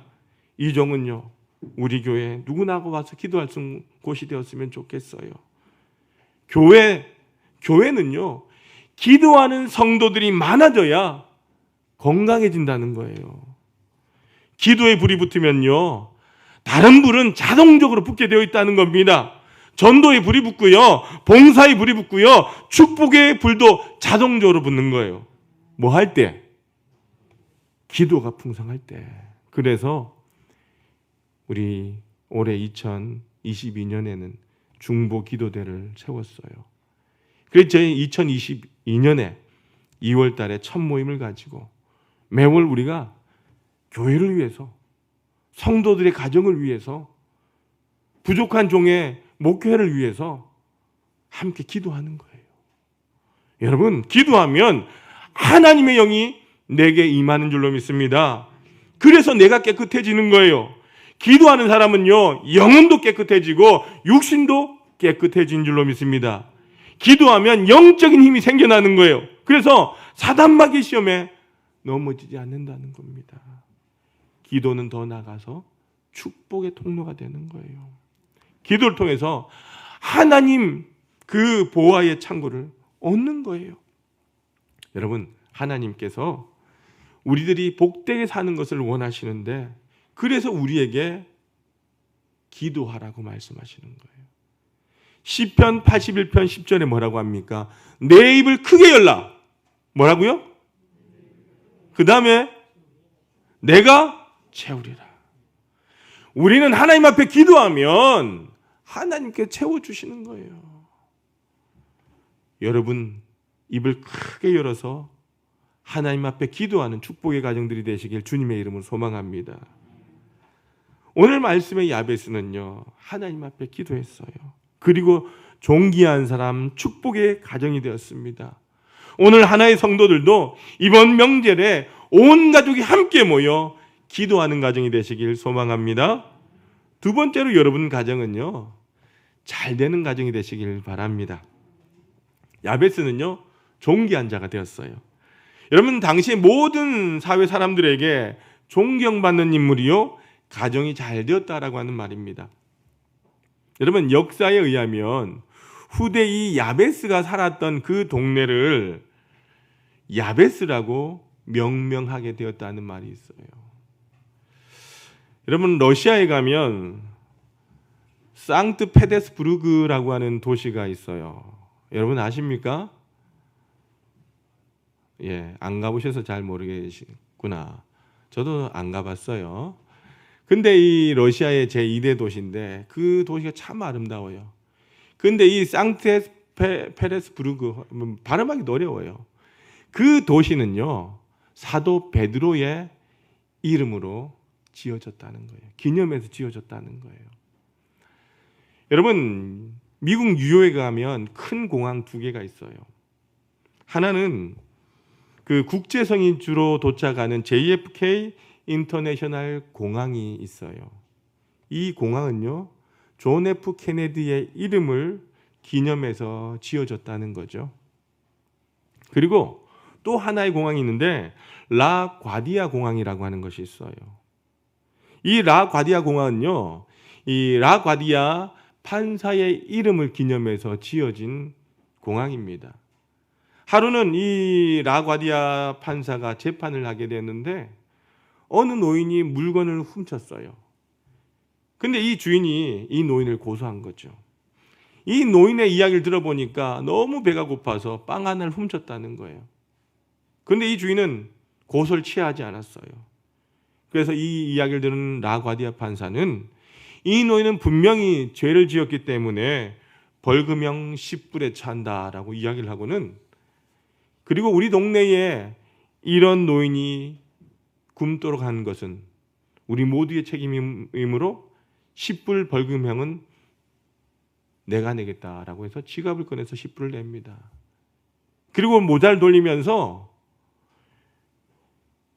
이 종은요 우리 교회 누구나 와서 기도할 수 있는 곳이 되었으면 좋겠어요. 교회는요 기도하는 성도들이 많아져야 건강해진다는 거예요. 기도에 불이 붙으면요 다른 불은 자동적으로 붙게 되어 있다는 겁니다. 전도에 불이 붙고요 봉사에 불이 붙고요 축복의 불도 자동적으로 붙는 거예요. 뭐 할 때? 기도가 풍성할 때. 그래서 우리 올해 2022년에는 중보 기도대를 세웠어요. 그래서 저희 2022년에 2월 달에 첫 모임을 가지고 매월 우리가 교회를 위해서 성도들의 가정을 위해서 부족한 종의 목회를 위해서 함께 기도하는 거예요. 여러분, 기도하면 하나님의 영이 내게 임하는 줄로 믿습니다. 그래서 내가 깨끗해지는 거예요. 기도하는 사람은요 영혼도 깨끗해지고 육신도 깨끗해진 줄로 믿습니다. 기도하면 영적인 힘이 생겨나는 거예요. 그래서 사단마귀 시험에 넘어지지 않는다는 겁니다. 기도는 더 나아가서 축복의 통로가 되는 거예요. 기도를 통해서 하나님 그 보화의 창고를 얻는 거예요. 여러분, 하나님께서 우리들이 복되게 사는 것을 원하시는데 그래서 우리에게 기도하라고 말씀하시는 거예요. 시편 81편 10절에 뭐라고 합니까? 내 입을 크게 열라. 뭐라고요? 그 다음에 내가 채우리라. 우리는 하나님 앞에 기도하면 하나님께 채워주시는 거예요. 여러분, 입을 크게 열어서 하나님 앞에 기도하는 축복의 가정들이 되시길 주님의 이름으로 소망합니다. 오늘 말씀의 야베스는요 하나님 앞에 기도했어요. 그리고 존귀한 사람 축복의 가정이 되었습니다. 오늘 하나의 성도들도 이번 명절에 온 가족이 함께 모여 기도하는 가정이 되시길 소망합니다. 두 번째로 여러분 가정은요 잘 되는 가정이 되시길 바랍니다. 야베스는요 존귀한 자가 되었어요. 여러분 당시 모든 사회 사람들에게 존경받는 인물이요 가정이 잘 되었다라고 하는 말입니다. 여러분 역사에 의하면 후대 이 야베스가 살았던 그 동네를 야베스라고 명명하게 되었다는 말이 있어요. 여러분 러시아에 가면 상트페테르스부르크라고 하는 도시가 있어요. 여러분 아십니까? 예, 안 가보셔서 잘 모르겠구나. 저도 안 가봤어요. 근데 이 러시아의 제2대 도시인데 그 도시가 참 아름다워요. 근데 이 상트페테르스부르크 발음하기 어려워요. 그 도시는요 사도 베드로의 이름으로 지어졌다는 거예요. 기념해서 지어졌다는 거예요. 여러분 미국 뉴욕에 가면 큰 공항 2개가 있어요. 하나는 그 국제성이 주로 도착하는 JFK 인터내셔널 공항이 있어요. 이 공항은요 존 F 케네디의 이름을 기념해서 지어졌다는 거죠. 그리고 또 하나의 공항이 있는데 라과디아 공항이라고 하는 것이 있어요. 이 라과디아 공항은요 이 라과디아 판사의 이름을 기념해서 지어진 공항입니다. 하루는 이 라과디아 판사가 재판을 하게 됐는데 어느 노인이 물건을 훔쳤어요. 근데 이 주인이 이 노인을 고소한 거죠. 이 노인의 이야기를 들어보니까 너무 배가 고파서 빵 하나를 훔쳤다는 거예요. 그런데 이 주인은 고소를 취하지 않았어요. 그래서 이 이야기를 들은 라과디아 판사는 이 노인은 분명히 죄를 지었기 때문에 벌금형 10불에 찬다라고 이야기를 하고는 그리고 우리 동네에 이런 노인이 굶도록 한 것은 우리 모두의 책임이므로 10불 벌금형은 내가 내겠다라고 해서 지갑을 꺼내서 10불을 냅니다. 그리고 모자를 돌리면서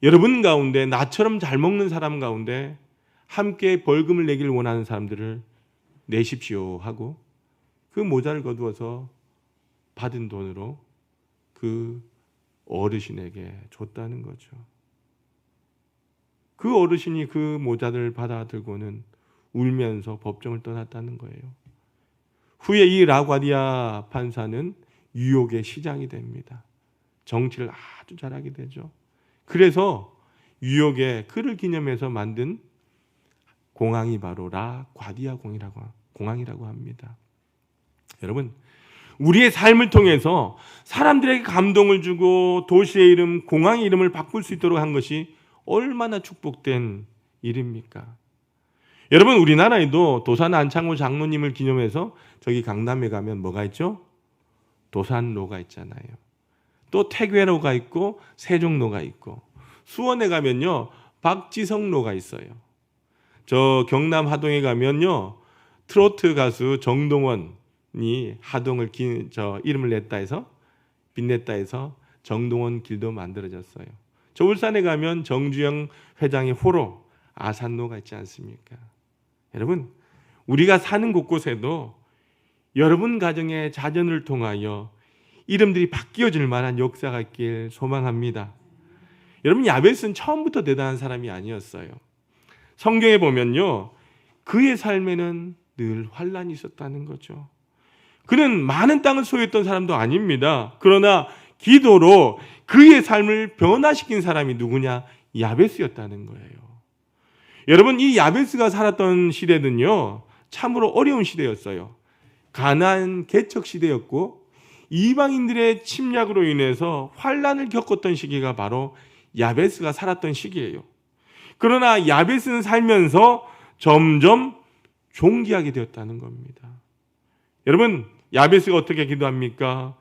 여러분 가운데 나처럼 잘 먹는 사람 가운데 함께 벌금을 내기를 원하는 사람들을 내십시오 하고 그 모자를 거두어서 받은 돈으로 그 어르신에게 줬다는 거죠. 그 어르신이 그 모자를 받아 들고는 울면서 법정을 떠났다는 거예요. 후에 이 라과디아 판사는 뉴욕의 시장이 됩니다. 정치를 아주 잘하게 되죠. 그래서 뉴욕에 그를 기념해서 만든 공항이 바로 라과디아 공항이라고 합니다. 여러분, 우리의 삶을 통해서 사람들에게 감동을 주고 도시의 이름, 공항의 이름을 바꿀 수 있도록 한 것이 얼마나 축복된 일입니까? 여러분, 우리나라에도 도산 안창호 장로님을 기념해서 저기 강남에 가면 뭐가 있죠? 도산로가 있잖아요. 또 태괴로가 있고 세종로가 있고 수원에 가면요 박지성로가 있어요. 저 경남 하동에 가면요 트로트 가수 정동원이 하동을 이름을 냈다 해서 빛냈다 해서 정동원 길도 만들어졌어요. 저 울산에 가면 정주영 회장의 호로 아산로가 있지 않습니까? 여러분, 우리가 사는 곳곳에도 여러분 가정의 자전을 통하여 이름들이 바뀌어질 만한 역사가 있길 소망합니다. 여러분, 야벳은 처음부터 대단한 사람이 아니었어요. 성경에 보면요 그의 삶에는 늘 환난이 있었다는 거죠. 그는 많은 땅을 소유했던 사람도 아닙니다. 그러나 기도로 그의 삶을 변화시킨 사람이 누구냐? 야벳이었다는 거예요. 여러분, 이 야벳가 살았던 시대는요 참으로 어려운 시대였어요. 가나안 개척 시대였고 이방인들의 침략으로 인해서 환난을 겪었던 시기가 바로 야벳가 살았던 시기예요. 그러나 야벳은 살면서 점점 존귀하게 되었다는 겁니다. 여러분, 야벳가 어떻게 기도합니까?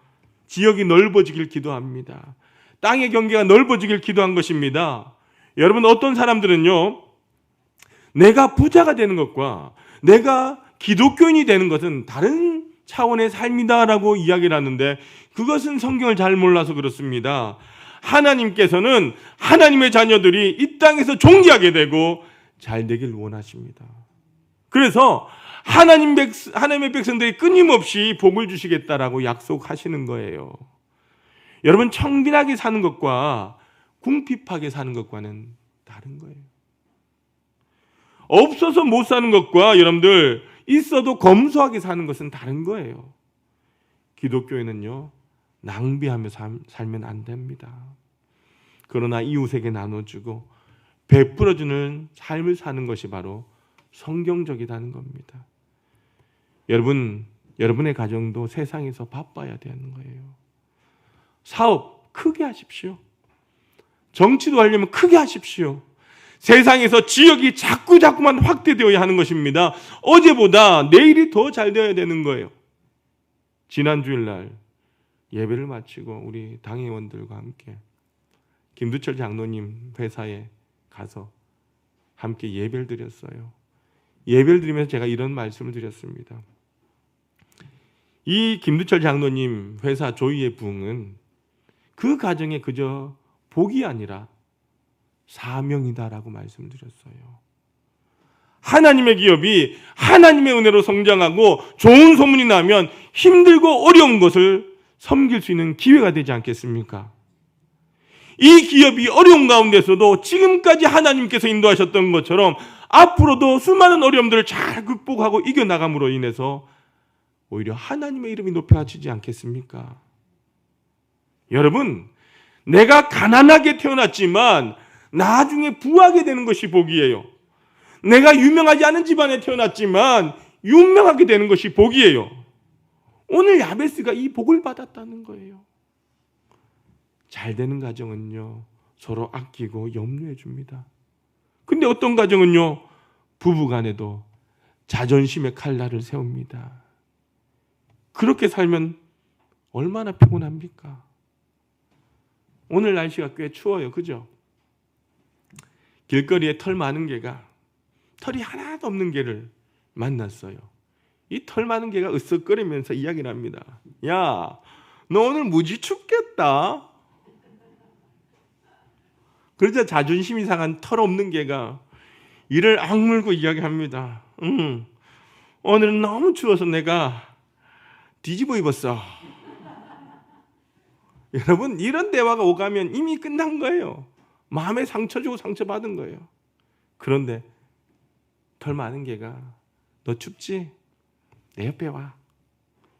지역이 넓어지길 기도합니다. 땅의 경계가 넓어지길 기도한 것입니다. 여러분, 어떤 사람들은요 내가 부자가 되는 것과 내가 기독교인이 되는 것은 다른 차원의 삶이다라고 이야기를 하는데 그것은 성경을 잘 몰라서 그렇습니다. 하나님께서는 하나님의 자녀들이 이 땅에서 존귀하게 되고 잘 되길 원하십니다. 그래서 하나님의 백성들이 끊임없이 복을 주시겠다라고 약속하시는 거예요. 여러분, 청빈하게 사는 것과 궁핍하게 사는 것과는 다른 거예요. 없어서 못 사는 것과 여러분들 있어도 검소하게 사는 것은 다른 거예요. 기독교에는요, 낭비하며 살면 안 됩니다. 그러나 이웃에게 나눠주고 베풀어주는 삶을 사는 것이 바로 성경적이라는 겁니다. 여러분, 여러분의 가정도 세상에서 바빠야 되는 거예요. 사업 크게 하십시오. 정치도 하려면 크게 하십시오. 세상에서 지역이 자꾸만 확대되어야 하는 것입니다. 어제보다 내일이 더 잘 되어야 되는 거예요. 지난 주일날 예배를 마치고 우리 당회원들과 함께 김두철 장로님 회사에 가서 함께 예배를 드렸어요. 예배를 드리면서 제가 이런 말씀을 드렸습니다. 이 김두철 장로님 회사 조이의 부흥은 그 가정에 그저 복이 아니라 사명이다라고 말씀드렸어요. 하나님의 기업이 하나님의 은혜로 성장하고 좋은 소문이 나면 힘들고 어려운 것을 섬길 수 있는 기회가 되지 않겠습니까? 이 기업이 어려운 가운데서도 지금까지 하나님께서 인도하셨던 것처럼 앞으로도 수많은 어려움들을 잘 극복하고 이겨나감으로 인해서 오히려 하나님의 이름이 높여지지 않겠습니까? 여러분, 내가 가난하게 태어났지만 나중에 부하게 되는 것이 복이에요. 내가 유명하지 않은 집안에 태어났지만 유명하게 되는 것이 복이에요. 오늘 야베스가 이 복을 받았다는 거예요. 잘 되는 가정은요, 서로 아끼고 염려해 줍니다. 근데 어떤 가정은요, 부부간에도 자존심의 칼날을 세웁니다. 그렇게 살면 얼마나 피곤합니까? 오늘 날씨가 꽤 추워요. 그죠? 길거리에 털 많은 개가 털이 하나도 없는 개를 만났어요. 이 털 많은 개가 으쓱거리면서 이야기를 합니다. 야, 너 오늘 무지 춥겠다. 그러자 자존심이 상한 털 없는 개가 이를 악물고 이야기합니다. 오늘은 너무 추워서 내가 뒤집어 입었어. 여러분, 이런 대화가 오가면 이미 끝난 거예요. 마음에 상처 주고 상처받은 거예요. 그런데 털 많은 개가 너 춥지? 내 옆에 와.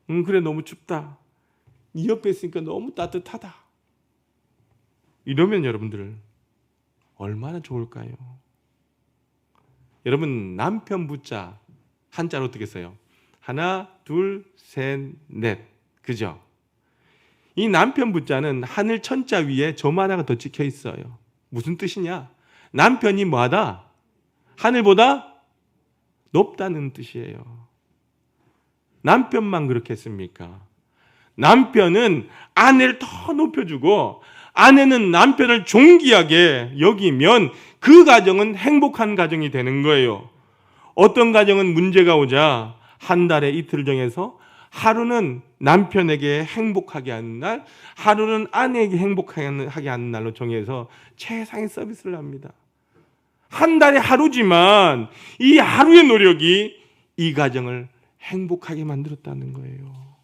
그래, 너무 춥다. 네 옆에 있으니까 너무 따뜻하다. 이러면 여러분들 얼마나 좋을까요? 여러분, 남편 붙자 한자로 어떻게 써요? 하나, 둘, 셋, 넷. 그죠? 이 남편 붙자는 하늘 천자 위에 점 하나가 더 찍혀 있어요. 무슨 뜻이냐? 남편이 뭐하다? 하늘보다 높다는 뜻이에요. 남편만 그렇게 했습니까? 남편은 아내를 더 높여주고 아내는 남편을 존귀하게 여기면 그 가정은 행복한 가정이 되는 거예요. 어떤 가정은 문제가 오자 한 달에 이틀 정해서 하루는 남편에게 행복하게 하는 날, 하루는 아내에게 행복하게 하는 날로 정해서 최상의 서비스를 합니다. 한 달에 하루지만 이 하루의 노력이 이 가정을 행복하게 만들었다는 거예요.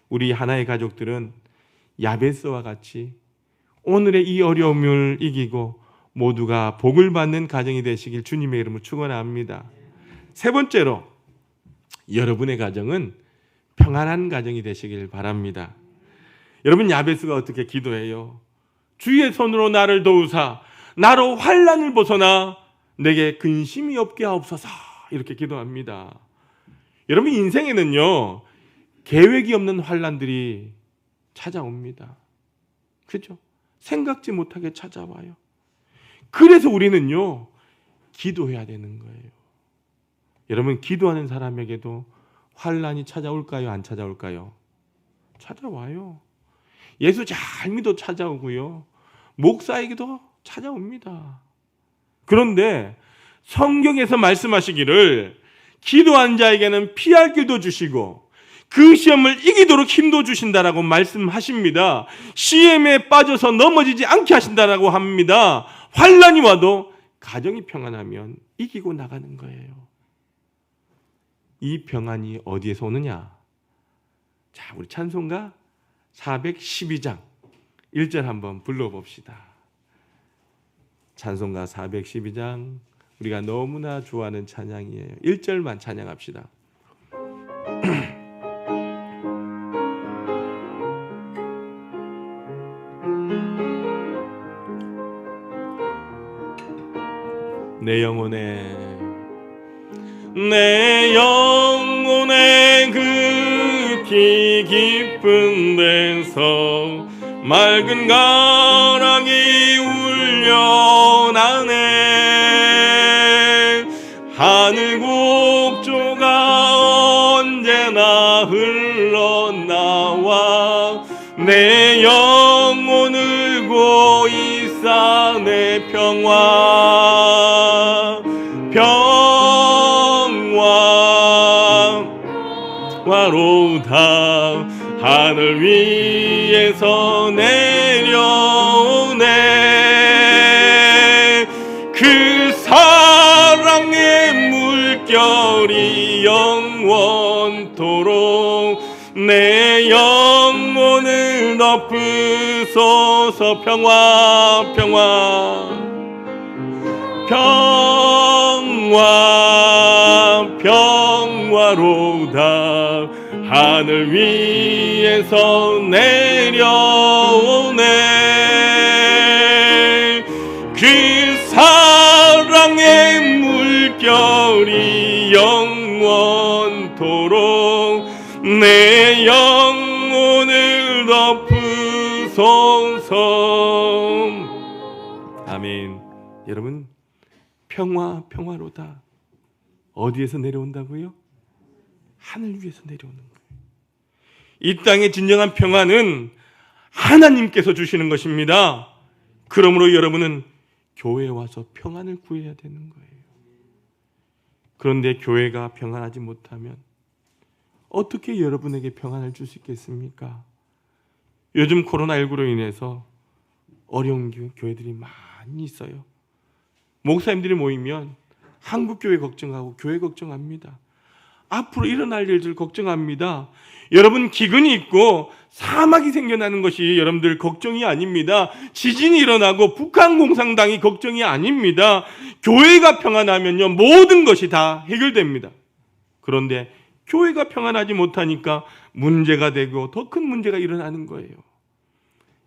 우리 하나의 가족들은 야베스와 같이 오늘의 이 어려움을 이기고 모두가 복을 받는 가정이 되시길 주님의 이름으로 축원합니다. 세 번째로, 여러분의 가정은 평안한 가정이 되시길 바랍니다. 여러분, 야베스가 어떻게 기도해요? 주의 손으로 나를 도우사 나로 환난을 벗어나 내게 근심이 없게 하옵소서, 이렇게 기도합니다. 여러분, 인생에는요, 계획이 없는 환난들이 찾아옵니다. 그렇죠? 생각지 못하게 찾아와요. 그래서 우리는요, 기도해야 되는 거예요. 여러분, 기도하는 사람에게도 환난이 찾아올까요? 안 찾아올까요? 찾아와요. 예수 잘 믿어 찾아오고요. 목사에게도 찾아옵니다. 그런데 성경에서 말씀하시기를 기도한 자에게는 피할 길도 주시고 그 시험을 이기도록 힘도 주신다라고 말씀하십니다. 시험에 빠져서 넘어지지 않게 하신다라고 합니다. 환난이 와도 가정이 평안하면 이기고 나가는 거예요. 이 평안이 어디에서 오느냐? 자, 우리 찬송가 412장 1절 한번 불러봅시다. 찬송가 412장 우리가 너무나 좋아하는 찬양이에요. 1절만 찬양합시다. 내 영혼의 극히 깊은 데서 맑은 가랑이 울려나네. 하늘 곡조가 언제나 흘러나와 내 영혼 울고 있사. 내 평화로다. 하늘 위에서 내려오네. 그 사랑의 물결이 영원토록 내 영혼을 덮으소서. 평화로다. 하늘 위에서 내려오네. 그 사랑의 물결이 영원토록 내 영혼을 덮으소서. 아멘. 여러분, 평화로다. 어디에서 내려온다고요? 하늘 위에서 내려오는 거예요. 이 땅의 진정한 평화는 하나님께서 주시는 것입니다. 그러므로 여러분은 교회에 와서 평안을 구해야 되는 거예요. 그런데 교회가 평안하지 못하면 어떻게 여러분에게 평안을 줄 수 있겠습니까? 요즘 코로나19로 인해서 어려운 교회들이 많이 있어요. 목사님들이 모이면 한국교회 걱정하고 교회 걱정합니다. 앞으로 일어날 일들 걱정합니다. 여러분, 기근이 있고 사막이 생겨나는 것이 여러분들 걱정이 아닙니다. 지진이 일어나고 북한 공산당이 걱정이 아닙니다. 교회가 평안하면요, 모든 것이 다 해결됩니다. 그런데 교회가 평안하지 못하니까 문제가 되고 더 큰 문제가 일어나는 거예요.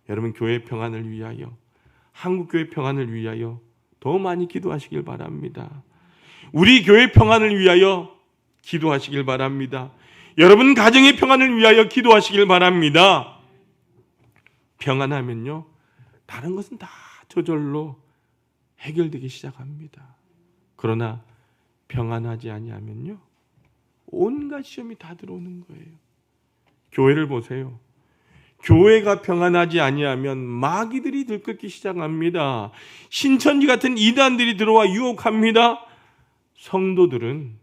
여러분, 교회 평안을 위하여, 한국교회 평안을 위하여 더 많이 기도하시길 바랍니다. 우리 교회 평안을 위하여 기도하시길 바랍니다. 여러분 가정의 평안을 위하여 기도하시길 바랍니다. 평안하면요, 다른 것은 다 저절로 해결되기 시작합니다. 그러나 평안하지 아니하면요, 온갖 시험이 다 들어오는 거예요. 교회를 보세요. 교회가 평안하지 아니하면 마귀들이 들끓기 시작합니다. 신천지 같은 이단들이 들어와 유혹합니다. 성도들은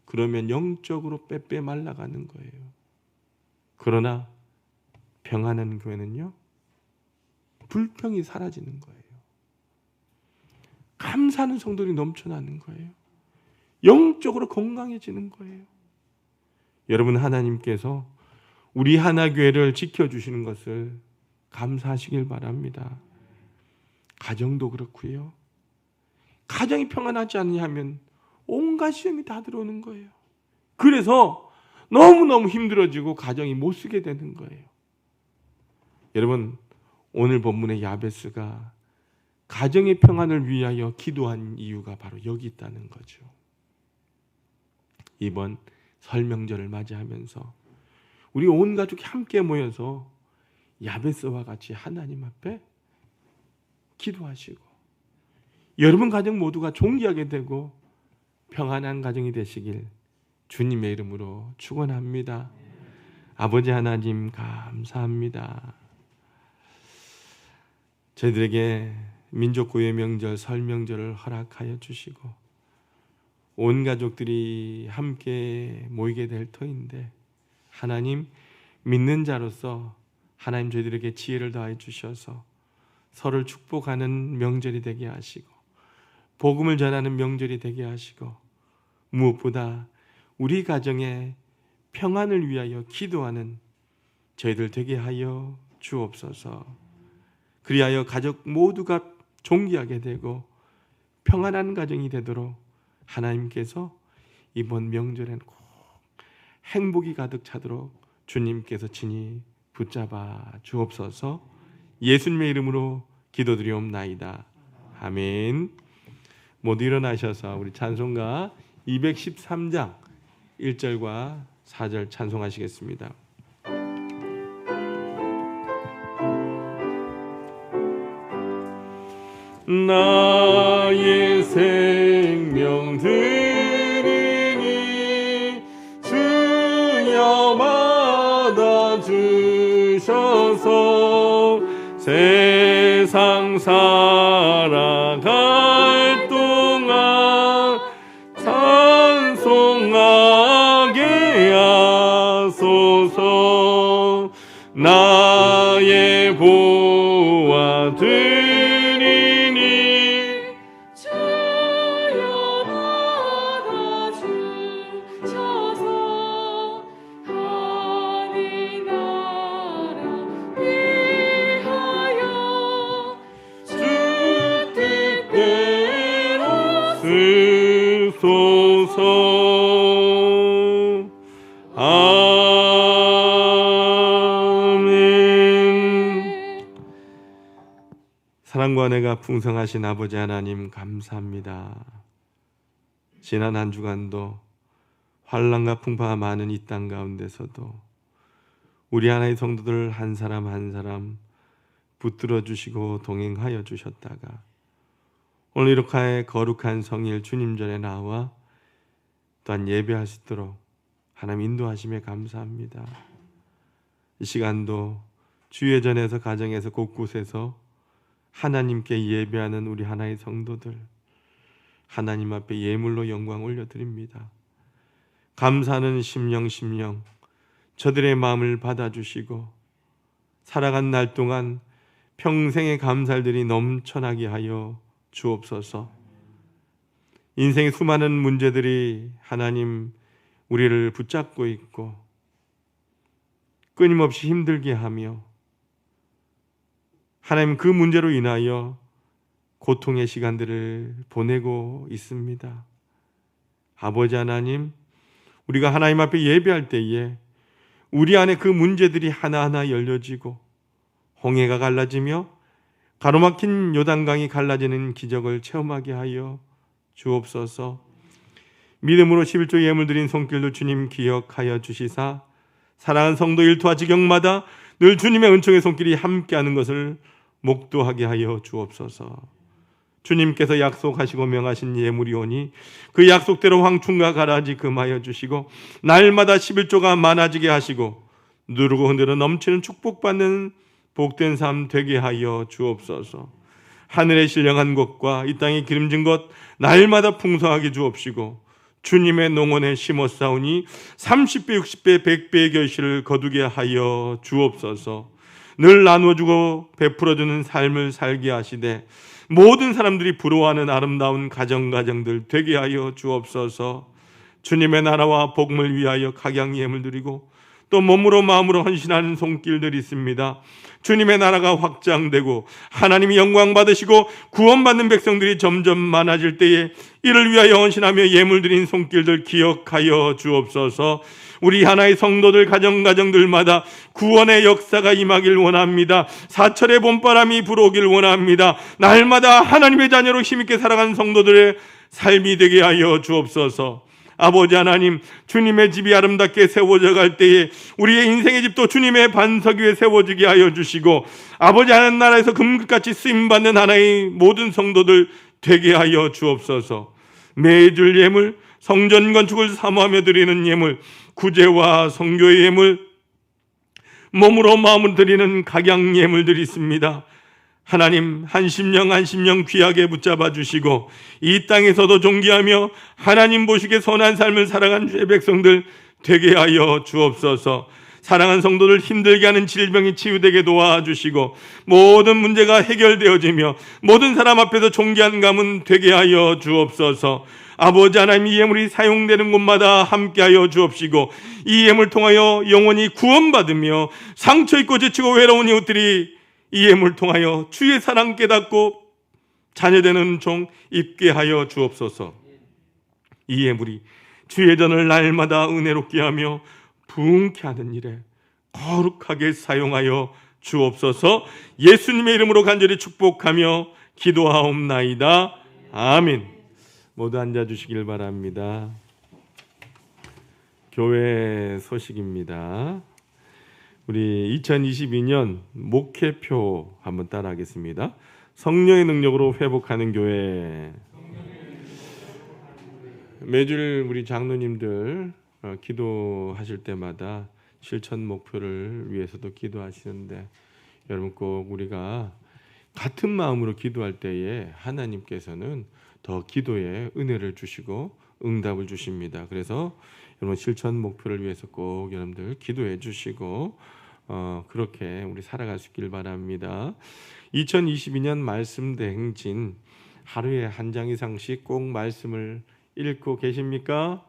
그러면 영적으로 빼빼 말라가는 거예요. 그러나 평안한 교회는요, 불평이 사라지는 거예요. 감사하는 성도들이 넘쳐나는 거예요. 영적으로 건강해지는 거예요. 여러분, 하나님께서 우리 하나교회를 지켜주시는 것을 감사하시길 바랍니다. 가정도 그렇고요. 가정이 평안하지 않냐면 온갖 시험이 다 들어오는 거예요. 그래서 너무너무 힘들어지고 가정이 못 쓰게 되는 거예요. 여러분, 오늘 본문의 야베스가 가정의 평안을 위하여 기도한 이유가 바로 여기 있다는 거죠. 이번 설 명절을 맞이하면서 우리 온 가족이 함께 모여서 야베스와 같이 하나님 앞에 기도하시고 여러분 가정 모두가 존귀하게 되고 평안한 가정이 되시길 주님의 이름으로 축원합니다. 아버지 하나님, 감사합니다. 저희들에게 민족구의 명절 설 명절을 허락하여 주시고 온 가족들이 함께 모이게 될 터인데, 하나님, 믿는 자로서 하나님 저희들에게 지혜를 더해 주셔서 서로를 축복하는 명절이 되게 하시고 복음을 전하는 명절이 되게 하시고, 무엇보다 우리 가정의 평안을 위하여 기도하는 저희들 되게 하여 주옵소서. 그리하여 가족 모두가 존귀하게 되고 평안한 가정이 되도록 하나님께서 이번 명절에는 꼭 행복이 가득 차도록 주님께서 친히 붙잡아 주옵소서. 예수님의 이름으로 기도드리옵나이다. 아멘. 모두 일어나셔서 우리 찬송가 213장 1절과 4절 찬송하시겠습니다. 나의 생명 드리니 주여 받아주셔서 세상 살아갈 동안 찬송하게 하소서. 나의 보아 드리니 주여 받아주셔서 하늘 나라 위하여 주 뜻대로 쓰소서. 아멘. 사랑과 은혜가 풍성하신 아버지 하나님 감사합니다. 지난 한 주간도 환난과 풍파가 많은 이 땅 가운데서도 우리 하나의 성도들 한 사람 한 사람 붙들어 주시고 동행하여 주셨다가 오늘 이렇게 거룩한 성일 주님 전에 나와 또한 예배할 수 있도록 하나님 인도하심에 감사합니다. 이 시간도 주예전에서 가정에서 곳곳에서 하나님께 예배하는 우리 하나의 성도들 하나님 앞에 예물로 영광 올려드립니다. 감사하는 심령 저들의 마음을 받아주시고 살아간 날 동안 평생의 감사들이 넘쳐나게 하여 주옵소서. 인생의 수많은 문제들이 하나님 우리를 붙잡고 있고 끊임없이 힘들게 하며 하나님 그 문제로 인하여 고통의 시간들을 보내고 있습니다. 아버지 하나님, 우리가 하나님 앞에 예배할 때에 우리 안에 그 문제들이 하나하나 열려지고 홍해가 갈라지며 가로막힌 요단강이 갈라지는 기적을 체험하게 하여 주옵소서. 믿음으로 11조 예물 드린 손길도 주님 기억하여 주시사 사랑하는 성도 일터와 지경마다 늘 주님의 은총의 손길이 함께하는 것을 목도하게 하여 주옵소서. 주님께서 약속하시고 명하신 예물이오니 그 약속대로 황충과 가라지 금하여 주시고 날마다 11조가 많아지게 하시고 누르고 흔들어 넘치는 축복받는 복된 삶 되게 하여 주옵소서. 하늘에 신령한 것과 이 땅에 기름진 것 날마다 풍성하게 주옵시고 주님의 농원에 심었사오니 30배, 60배, 100배의 결실을 거두게 하여 주옵소서. 늘 나눠주고 베풀어주는 삶을 살게 하시되 모든 사람들이 부러워하는 아름다운 가정들 되게 하여 주옵소서. 주님의 나라와 복음을 위하여 각양 예물 드리고 또 몸으로 마음으로 헌신하는 손길들이 있습니다. 주님의 나라가 확장되고 하나님이 영광 받으시고 구원받는 백성들이 점점 많아질 때에 이를 위하여 헌신하며 예물 드린 손길들 기억하여 주옵소서. 우리 하나의 성도들 가정들마다 구원의 역사가 임하길 원합니다. 사철의 봄바람이 불어오길 원합니다. 날마다 하나님의 자녀로 힘있게 살아가는 성도들의 삶이 되게 하여 주옵소서. 아버지 하나님, 주님의 집이 아름답게 세워져 갈 때에 우리의 인생의 집도 주님의 반석 위에 세워지게 하여 주시고 아버지 하나님 나라에서 금빛같이 쓰임받는 하나의 모든 성도들 되게 하여 주옵소서. 매줄 예물, 성전 건축을 사모하며 드리는 예물, 구제와 성교의 예물, 몸으로 마음을 드리는 각양 예물들이 있습니다. 하나님 한 심령 귀하게 붙잡아 주시고 이 땅에서도 존귀하며 하나님 보시기에 선한 삶을 살아간 주의 백성들 되게 하여 주옵소서. 사랑하는 성도들 힘들게 하는 질병이 치유되게 도와주시고 모든 문제가 해결되어지며 모든 사람 앞에서 존귀한 가문 되게 하여 주옵소서. 아버지 하나님, 이 예물이 사용되는 곳마다 함께하여 주옵시고 이 예물 통하여 영원히 구원받으며 상처 입고 지치고 외로운 이웃들이 이 예물 통하여 주의 사랑 깨닫고 자녀되는 종 입게 하여 주옵소서. 이 예물이 주의 전을 날마다 은혜롭게 하며 부흥케 하는 일에 거룩하게 사용하여 주옵소서. 예수님의 이름으로 간절히 축복하며 기도하옵나이다. 아멘. 모두 앉아주시길 바랍니다. 교회 소식입니다. 우리 2022년 목회표 한번 따라하겠습니다. 성령의 능력으로 회복하는 교회. 매주 우리 장로님들 기도하실 때마다 실천 목표를 위해서도 기도하시는데, 여러분 꼭 우리가 같은 마음으로 기도할 때에 하나님께서는 더 기도에 은혜를 주시고 응답을 주십니다. 그래서 여러분 실천 목표를 위해서 꼭 여러분들 기도해 주시고 그렇게 우리 살아갈 수 있길 바랍니다. 2022년 말씀 대행진, 하루에 한 장 이상씩 꼭 말씀을 읽고 계십니까?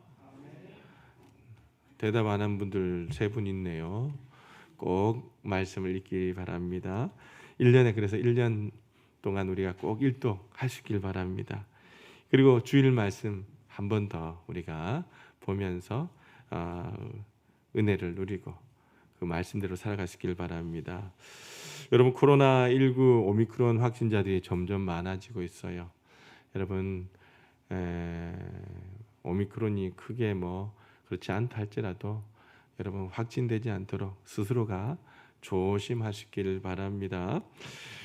대답 안 한 분들 3분 있네요. 꼭 말씀을 읽기 바랍니다. 1년에 그래서 1년 동안 우리가 꼭 일독 할 수 있길 바랍니다. 그리고 주일 말씀 한 번 더 우리가 보면서 은혜를 누리고 그 말씀대로 살아갈 수 있길 바랍니다. 여러분, 코로나19 오미크론 확진자들이 점점 많아지고 있어요. 여러분, 오미크론이 크게 그렇지 않다 할지라도 여러분 확진되지 않도록 스스로가 조심하시길 바랍니다.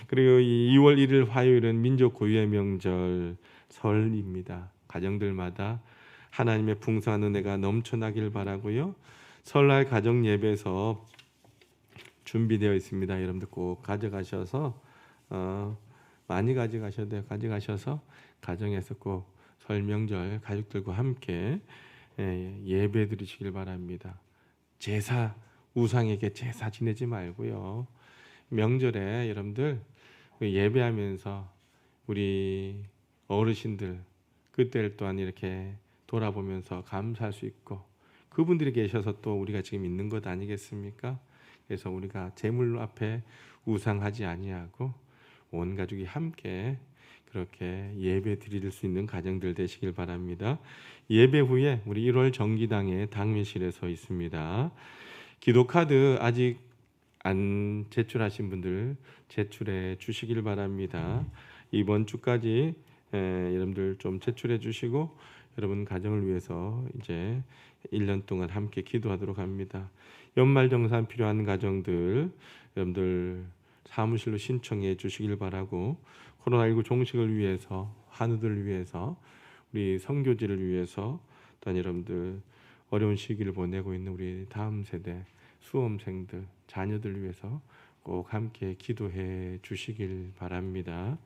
그리고 2월 1일 화요일은 민족 고유의 명절 설입니다. 가정들마다 하나님의 풍성한 은혜가 넘쳐나길 바라고요. 설날 가정 예배에서 준비되어 있습니다. 여러분들 꼭 가져가셔서 많이 가져가셔야 돼요. 가져가셔서 가정에서 꼭 설 명절 가족들과 함께 예배 드리시길 바랍니다. 제사, 우상에게 제사 지내지 말고요. 명절에 여러분들 예배하면서 우리 어르신들 그때를 또한 이렇게 돌아보면서 감사할 수 있고, 그분들이 계셔서 또 우리가 지금 있는 것 아니겠습니까? 그래서 우리가 제물 앞에 우상하지 아니하고 온 가족이 함께 그렇게 예배 드릴 수 있는 가정들 되시길 바랍니다. 예배 후에 우리 1월 정기당의 당회실에서 있습니다. 기도카드 아직 안 제출하신 분들 제출해 주시길 바랍니다. 이번 주까지 여러분들 좀 제출해 주시고 여러분 가정을 위해서 이제 1년 동안 함께 기도하도록 합니다. 연말정산 필요한 가정들 여러분들 사무실로 신청해 주시길 바라고, 코로나19 종식을 위해서, 한우들을 위해서, 우리 선교지를 위해서, 또 여러분들 어려운 시기를 보내고 있는 우리 다음 세대 수험생들, 자녀들을 위해서 꼭 함께 기도해 주시길 바랍니다.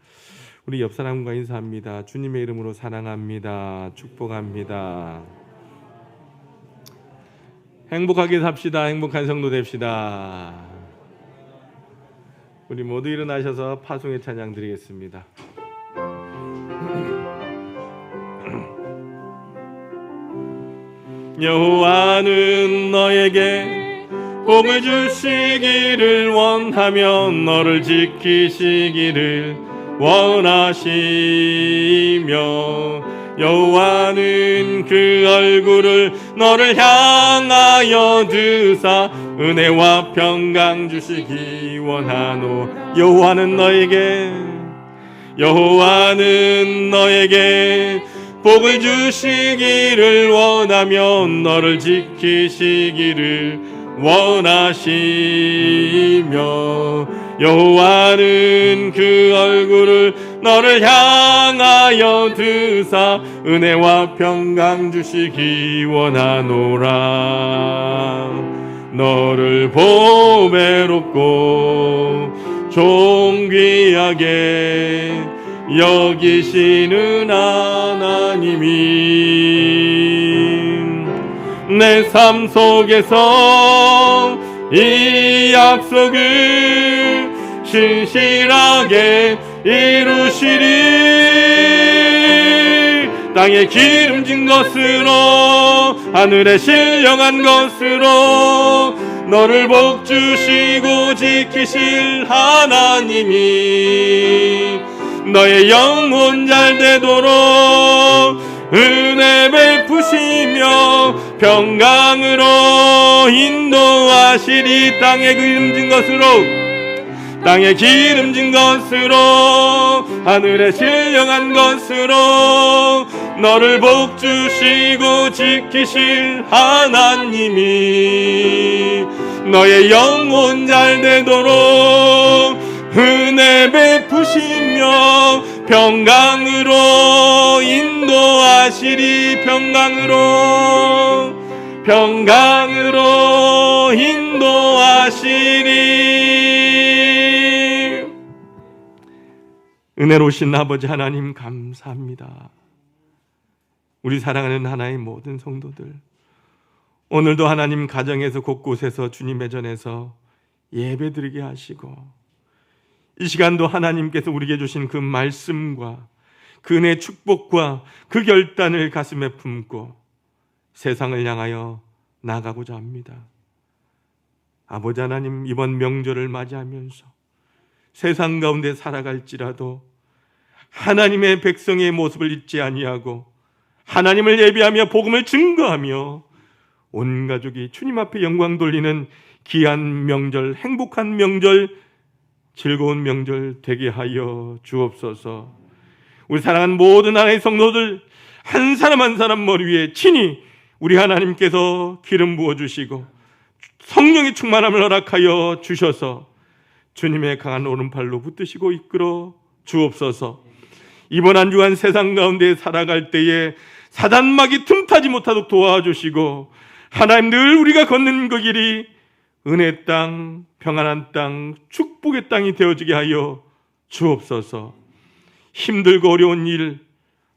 우리 옆 사람과 인사합니다. 주님의 이름으로 사랑합니다. 축복합니다. 행복하게 삽시다. 행복한 성도 됩시다. 우리 모두 일어나셔서 파송의 찬양 드리겠습니다. 여호와는 너에게 복을 주시기를 원하며 너를 지키시기를 원하시며, 여호와는 그 얼굴을 너를 향하여 드사 은혜와 평강 주시기 원하노. 여호와는 너에게 복을 주시기를 원하며 너를 지키시기를 원하시며, 여호와는 그 얼굴을 너를 향하여 드사 은혜와 평강 주시기 원하노라. 너를 보배롭고 존귀하게 여기시는 하나님이 내 삶 속에서 이 약속을 신실하게 이루시리. 땅에 기름진 것으로 하늘에 신령한 것으로 너를 복주시고 지키실 하나님이 너의 영혼 잘 되도록 은혜 베푸시며 평강으로 인도하시리. 땅에 기름진 것으로 하늘에 신령한 것으로 너를 복주시고 지키실 하나님이 너의 영혼 잘 되도록 은혜 베푸시며 평강으로 인도하시리. 평강으로 인도하시리. 은혜로우신 아버지 하나님 감사합니다. 우리 사랑하는 하나의 모든 성도들, 오늘도 하나님 가정에서 곳곳에서 주님의 전에서 예배드리게 하시고 이 시간도 하나님께서 우리에게 주신 그 말씀과 그 은혜의 축복과 그 결단을 가슴에 품고 세상을 향하여 나가고자 합니다. 아버지 하나님, 이번 명절을 맞이하면서 세상 가운데 살아갈지라도 하나님의 백성의 모습을 잊지 아니하고 하나님을 예배하며 복음을 증거하며 온 가족이 주님 앞에 영광 돌리는 귀한 명절, 행복한 명절, 즐거운 명절 되게 하여 주옵소서. 우리 사랑하는 모든 하나님의 성도들 한 사람 한 사람 머리 위에 친히 우리 하나님께서 기름 부어주시고 성령의 충만함을 허락하여 주셔서 주님의 강한 오른팔로 붙드시고 이끌어 주옵소서. 이번 한 주간 세상 가운데 살아갈 때에 사단막이 틈타지 못하도록 도와주시고 하나님 늘 우리가 걷는 그 길이 은혜의 땅, 평안한 땅, 축복의 땅이 되어지게 하여 주옵소서. 힘들고 어려운 일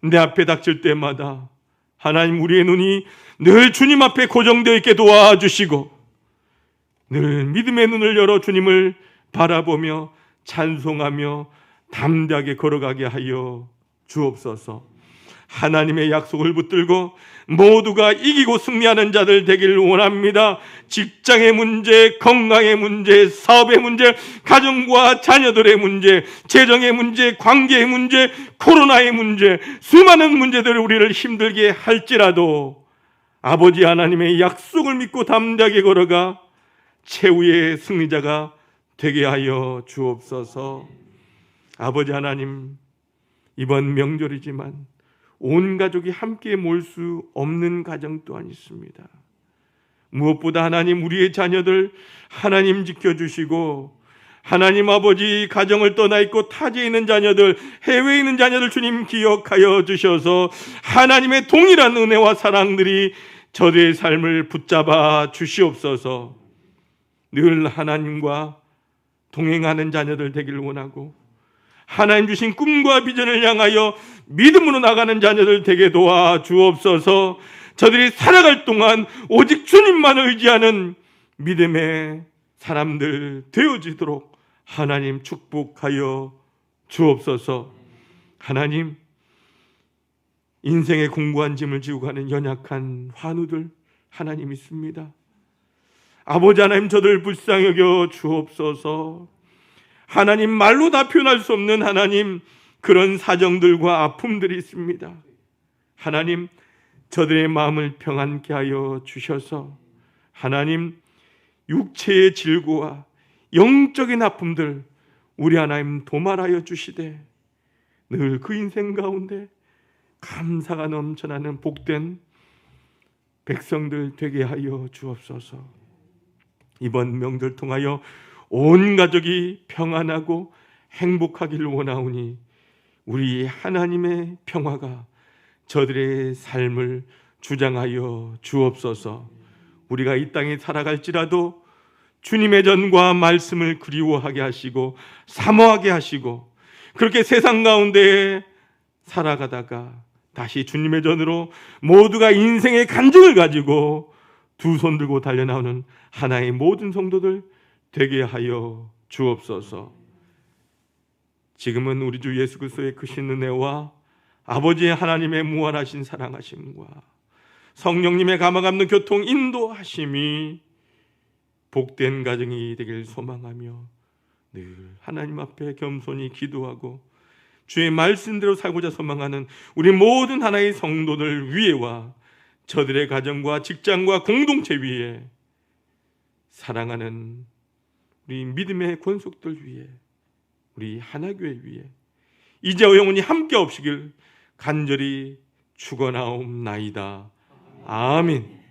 내 앞에 닥칠 때마다 하나님 우리의 눈이 늘 주님 앞에 고정되어 있게 도와주시고 늘 믿음의 눈을 열어 주님을 바라보며 찬송하며 담대하게 걸어가게 하여 주옵소서. 하나님의 약속을 붙들고 모두가 이기고 승리하는 자들 되기를 원합니다. 직장의 문제, 건강의 문제, 사업의 문제, 가정과 자녀들의 문제, 재정의 문제, 관계의 문제, 코로나의 문제, 수많은 문제들이 우리를 힘들게 할지라도 아버지 하나님의 약속을 믿고 담대하게 걸어가 최후의 승리자가 되게 하여 주옵소서. 아버지 하나님, 이번 명절이지만 온 가족이 함께 모일 수 없는 가정 또한 있습니다. 무엇보다 하나님 우리의 자녀들 하나님 지켜주시고 하나님 아버지 가정을 떠나 있고 타지에 있는 자녀들, 해외에 있는 자녀들 주님 기억하여 주셔서 하나님의 동일한 은혜와 사랑들이 저들의 삶을 붙잡아 주시옵소서. 늘 하나님과 동행하는 자녀들 되기를 원하고 하나님 주신 꿈과 비전을 향하여 믿음으로 나가는 자녀들 되게 도와주옵소서. 저들이 살아갈 동안 오직 주님만을 의지하는 믿음의 사람들 되어지도록 하나님 축복하여 주옵소서. 하나님, 인생의 공고한 짐을 지고 가는 연약한 환우들 하나님 있습니다. 아버지 하나님, 저들 불쌍히 여겨 주옵소서. 하나님, 말로 다 표현할 수 없는 하나님 그런 사정들과 아픔들이 있습니다. 하나님, 저들의 마음을 평안케 하여 주셔서 하나님 육체의 질고와 영적인 아픔들 우리 하나님 도말하여 주시되 늘 그 인생 가운데 감사가 넘쳐나는 복된 백성들 되게 하여 주옵소서. 이번 명절 통하여 온 가족이 평안하고 행복하기를 원하오니 우리 하나님의 평화가 저들의 삶을 주장하여 주옵소서. 우리가 이 땅에 살아갈지라도 주님의 전과 말씀을 그리워하게 하시고 사모하게 하시고 그렇게 세상 가운데 살아가다가 다시 주님의 전으로 모두가 인생의 간증을 가지고 두 손 들고 달려나오는 하나의 모든 성도들 되게 하여 주옵소서. 지금은 우리 주 예수 그리스도의 크신 은혜와 아버지의 하나님의 무한하신 사랑하심과 성령님의 감화감는 교통 인도하심이 복된 가정이 되길 소망하며 늘 하나님 앞에 겸손히 기도하고 주의 말씀대로 살고자 소망하는 우리 모든 하나의 성도들 위에와 저들의 가정과 직장과 공동체 위에 사랑하는 우리 믿음의 권속들 위에 우리 하나교회 위에 이제와 영원히 함께 없으길 간절히 축원하옵나이다. 아멘.